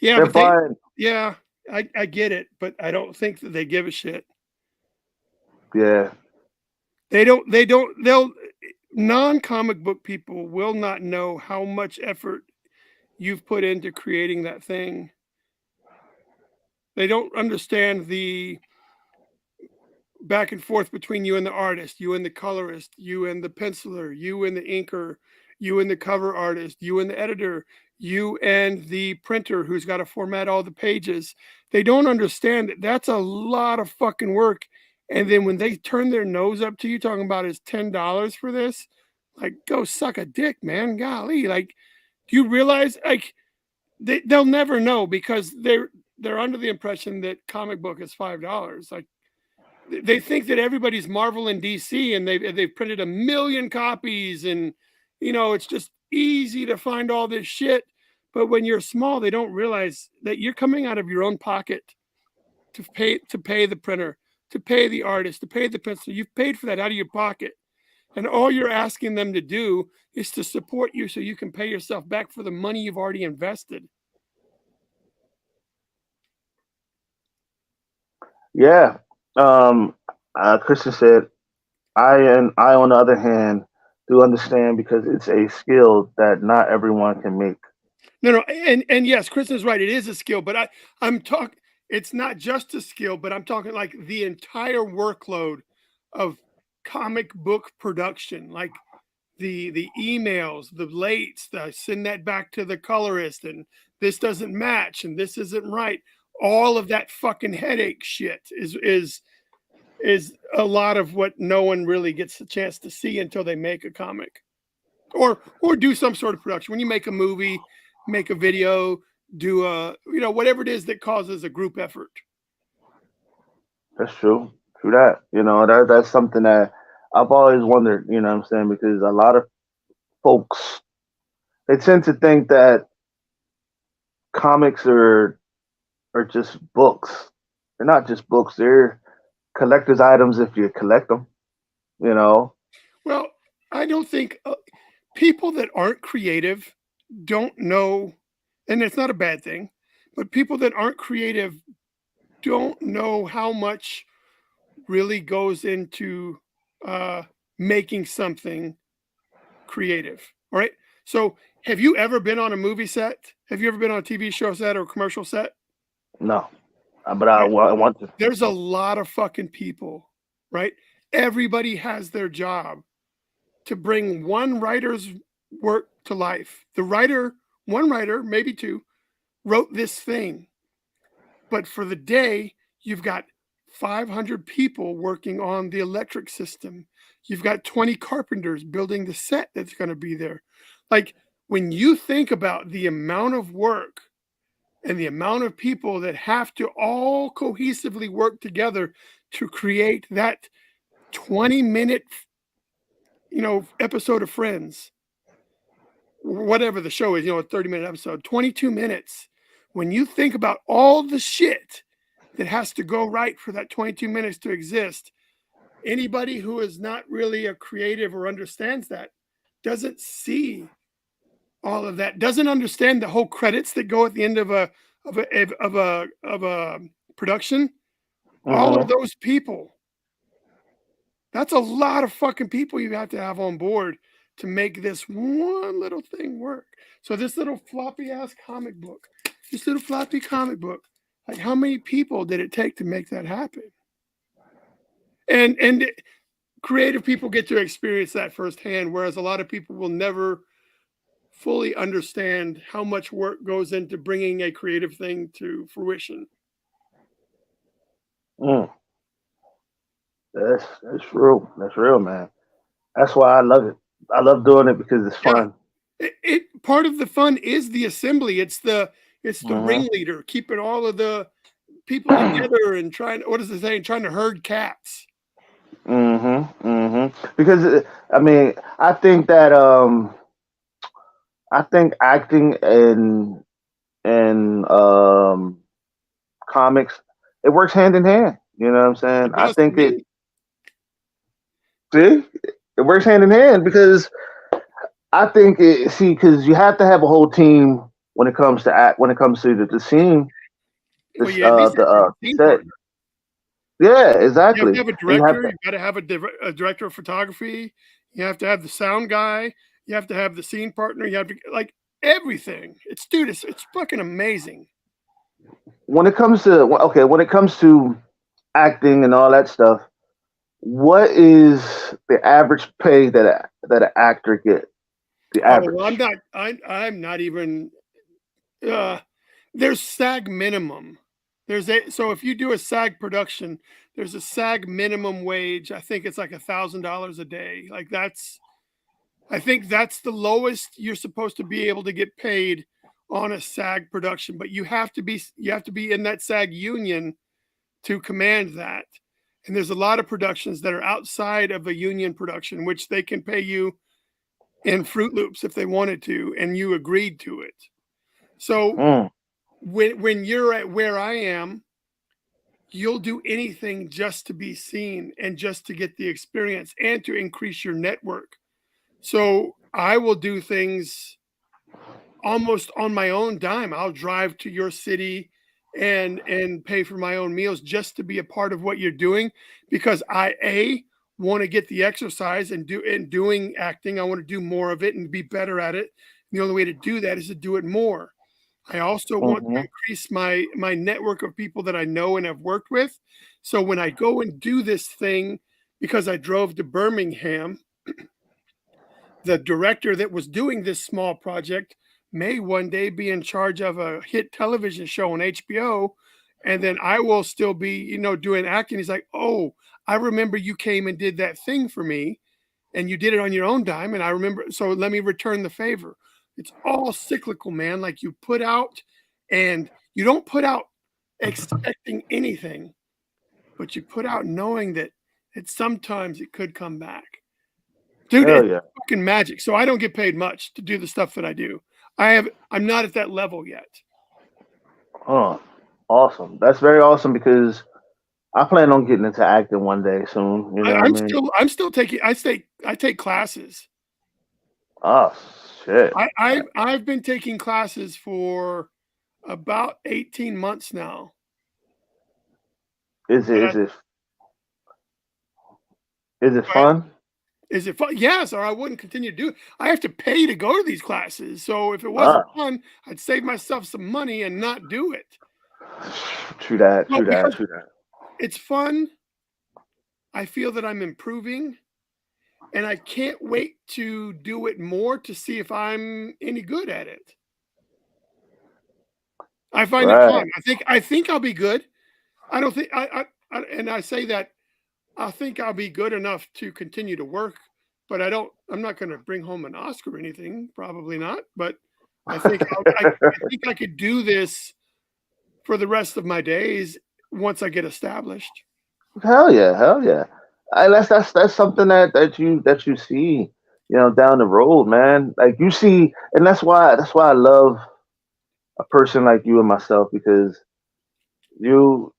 Yeah, They're but buying, yeah, I get it, but I don't think that they give a shit. yeah, They'll non-comic book people will not know how much effort you've put into creating that thing. They don't understand the back and forth between you and the artist, you and the colorist, you and the penciler, you and the inker, you and the cover artist, you and the editor, you and the printer who's got to format all the pages. They don't understand that that's a lot of fucking work. And then when they turn their nose up to you talking about is $10 for this, like, go suck a dick, man. Golly, like, do you realize, like, they'll never know because they're under the impression that comic book is $5. Like, they think that everybody's Marvel and DC and they've printed a million copies and it's just easy to find all this shit. But when you're small, they don't realize that you're coming out of your own pocket to pay the printer, to pay the artist, to pay the pencil. You've paid for that out of your pocket. And all you're asking them to do is to support you so you can pay yourself back for the money you've already invested. yeah. Christian said, I on the other hand do understand because it's a skill that not everyone can make. No, and yes, Chris is right. It is a skill, but I'm talking. It's not just a skill, but I'm talking like the entire workload of comic book production, like the emails, the lates, the send that back to the colorist, and this doesn't match, and this isn't right. All of that fucking headache shit is a lot of what no one really gets a chance to see until they make a comic or do some sort of production. When you make a movie, make a video, do whatever it is that causes a group effort. That's true. True that. That's something that I've always wondered, you know what I'm saying? Because a lot of folks, they tend to think that comics are just books. They're not just books. They're collector's items if you collect them, you know? Well, I don't think people that aren't creative don't know, and it's not a bad thing, but people that aren't creative don't know how much really goes into making something creative. All right. So, have you ever been on a movie set? Have you ever been on a TV show set or a commercial set? No. But I want to. There's a lot of fucking people, right? Everybody has their job to bring one writer's work to life. One writer, maybe two, wrote this thing. But for the day, you've got 500 people working on the electric system. You've got 20 carpenters building the set that's going to be there. Like, when you think about the amount of work and the amount of people that have to all cohesively work together to create that 20-minute, episode of Friends, whatever the show is, a 30-minute episode, 22 minutes. When you think about all the shit that has to go right for that 22 minutes to exist, anybody who is not really a creative or understands that doesn't see all of that, doesn't understand the whole credits that go at the end of a production. All of those people, that's a lot of fucking people you have to have on board to make this one little thing work. So this little floppy ass comic book, like, how many people did it take to make that happen? And creative people get to experience that firsthand, whereas a lot of people will never fully understand how much work goes into bringing a creative thing to fruition. Mm, that's real. That's real, man. That's why I love it. I love doing it because it's Yeah. fun. It part of the fun is the assembly. It's the Hmm. ringleader, keeping all of the people together and trying, what is the saying? Trying to herd cats. Because I mean, I think that I think acting and comics, it works hand in hand. You know what I'm saying? It I does to think it me. see it works hand in hand because I think it see because you have to have a whole team when it comes to act when it comes to the scene Well, you at least have to have a the scene set. partner. Yeah, You have exactly. to have a And you have director, to you gotta have a director of photography, you have to have the sound guy, you have to have the scene partner, you have to like everything. It's fucking amazing. when it comes to when it comes to acting and all that stuff. What is the average pay that an actor get? The Oh, well, average. I'm not even uh there's SAG minimum. So if you do a SAG production, there's a SAG minimum wage. I think it's like $1,000 a day. I think that's the lowest you're supposed to be able to get paid on a SAG production, but you have to be in that SAG union to command that. And there's a lot of productions that are outside of a union production, which they can pay you in Fruit Loops if they wanted to, and you agreed to it. So Mm, when you're at where I am, you'll do anything just to be seen and just to get the experience and to increase your network. So I will do things almost on my own dime. I'll drive to your city and pay for my own meals just to be a part of what you're doing because I want to get the exercise and doing acting. I want to do more of it and be better at it. And the only way to do that is to do it more. I also want to hmm increase my network of people that I know and have worked with. So when I go and do this thing, because I drove to Birmingham, the director that was doing this small project may one day be in charge of a hit television show on HBO. And then I will still be, doing acting. He's like, oh, I remember you came and did that thing for me and you did it on your own dime. And I remember, so let me return the favor. It's all cyclical, man. Like you put out and you don't put out expecting anything, but you put out knowing that sometimes it could come back. Dude, Hell it's yeah. fucking magic. So I don't get paid much to do the stuff that I do. I'm not at that level yet. Oh, awesome. That's very awesome because I plan on getting into acting one day soon. You know I, what I I'm mean? still I'm still taking I take classes. Oh shit. I've been taking classes for about 18 months now. Is it And is it is it go ahead. fun? Is it fun? Yes, or I wouldn't continue to do it. I have to pay to go to these classes. So if it wasn't Ah, fun, I'd save myself some money and not do it. true that. Well, True that. because True that. it's fun, I feel that I'm improving and I can't wait to do it more to see if I'm any good at it. I find it Right. fun. I think I'll be good. I don't think and I say that I think I'll be good enough to continue to work, but I'm not going to bring home an Oscar or anything, probably not, but I think I could do this for the rest of my days once I get established. Hell yeah. Hell yeah. That's something that you see, down the road, man. Like you see, and that's why I love a person like you and myself because you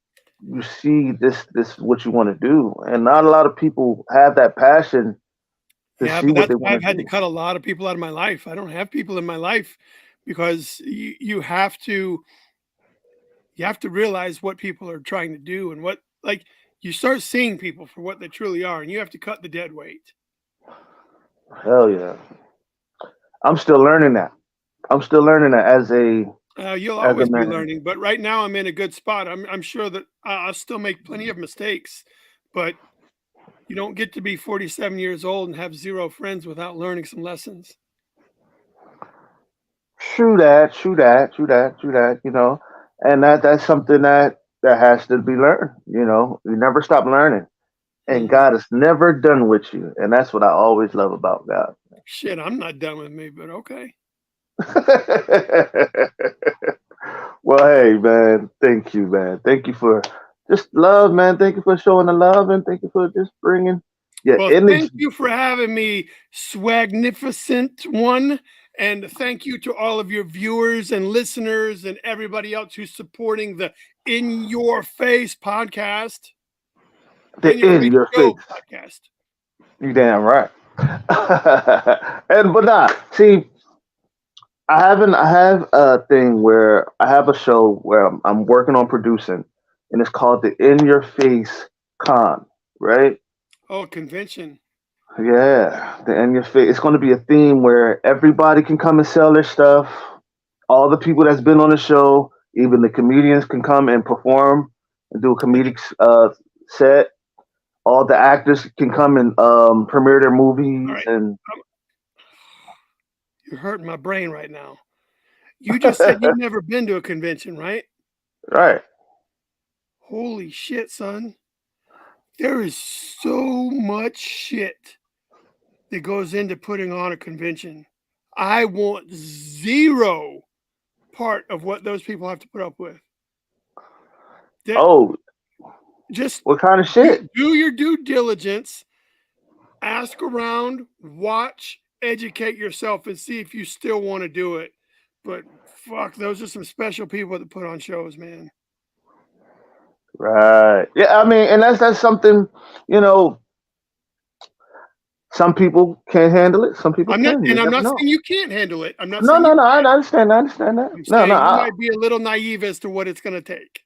you see this what you want to do, and not a lot of people have that passion to Yeah, see but what that's they why want I've to had to do. cut a lot of people out of my life. I don't have people in my life because you have to realize what people are trying to do and what like you start seeing people for what they truly are and you have to cut the dead weight. Hell yeah, I'm still learning that. I'm still learning that You'll as a always be man. learning, but right now I'm in a good spot. I'm sure that I'll still make plenty of mistakes, but you don't get to be 47 years old and have zero friends without learning some lessons. True that, true that, true that, true that. And that's something that has to be learned. You never stop learning, and Mhm. God is never done with you, and that's what I always love about God. Shit, I'm not done with me, but okay. Well, hey, man, thank you, man. Thank you for just love, man. Thank you for showing the love, and thank you for just bringing your Well, thank energy. you for having me, swagnificent one. And thank you to all of your viewers and listeners and everybody else who's supporting the In Your Face podcast, In The Your in Face your Show face. podcast. You damn right. But nah, see, I have a thing where I have a show where I'm working on producing, and it's called the In Your Face Con, right? Oh, convention. Yeah, the In Your Face. It's going to be a theme where everybody can come and sell their stuff. All the people that's been on the show, even the comedians, can come and perform and do a comedic set. All the actors can come and premiere their All movies right. and You're hurting my brain right now. You just said you've never been to a convention, right? right. Holy shit, son. There is so much shit that goes into putting on a convention. I want zero part of what those people have to put up with. That Oh, just what kind of do, shit? do your due diligence, ask around, watch, educate yourself, and see if you still want to do it. But fuck, those are some special people that put on shows, man. Right. Yeah, I mean, and that's something, you know, some people can't handle it. Some people I'm not, can. You and I'm never not know. saying you can't handle it. I'm not No, saying no, you no. I can't. understand. I understand that. I'm No, no. saying you might be a little naive as to what it's going to take.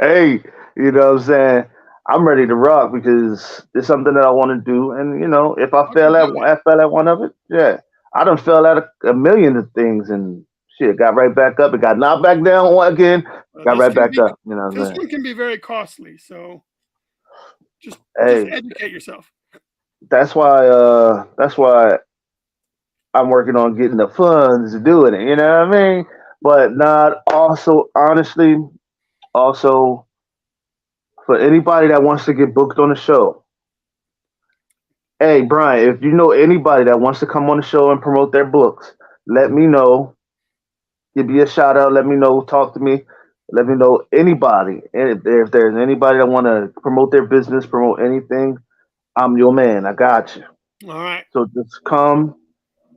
Hey, you know what I'm saying? I'm ready to rock because it's something that I want to do. And, if I Fucking do it. I fail at one of it, yeah. I done fell at a million of things and shit, got right back up and got knocked back down one again, got This right can back be up. You know what this I'm saying? one can be very costly. So just Hey, educate yourself. that's why I'm working on getting the funds to doing it. You know what I mean? But not also honestly, also for anybody that wants to get booked on the show. Hey Brian, if you know anybody that wants to come on the show and promote their books, let me know. Give me a shout out. Let me know. Talk to me. Let me know anybody. And if there's anybody that want to promote their business, promote anything, I'm your man. I got you. All right. So just come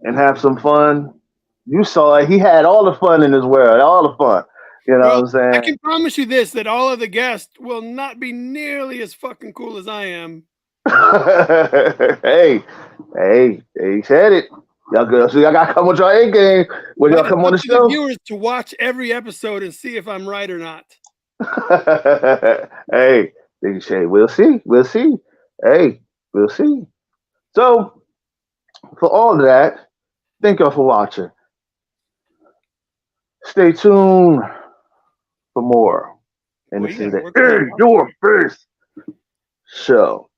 and have some fun. You saw it. He had all the fun in his world, all the fun. You know what Well, I'm I saying? can promise you this, that all of the guests will not be nearly as fucking cool as I am. hey, he said it. Y'all good. So y'all gotta come with your A game when y'all But it's come on up the to the show. viewers to watch every episode and see if I'm right or not. Hey, they say we'll see. We'll see. Hey, we'll see. So for all of that, thank y'all for watching. Stay tuned for more. And Boy, you this is gotta the work on that In outro. Your Face show.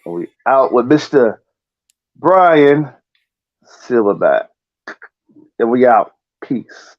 And we out with Mr. Bryan Silverback. And we out. Peace.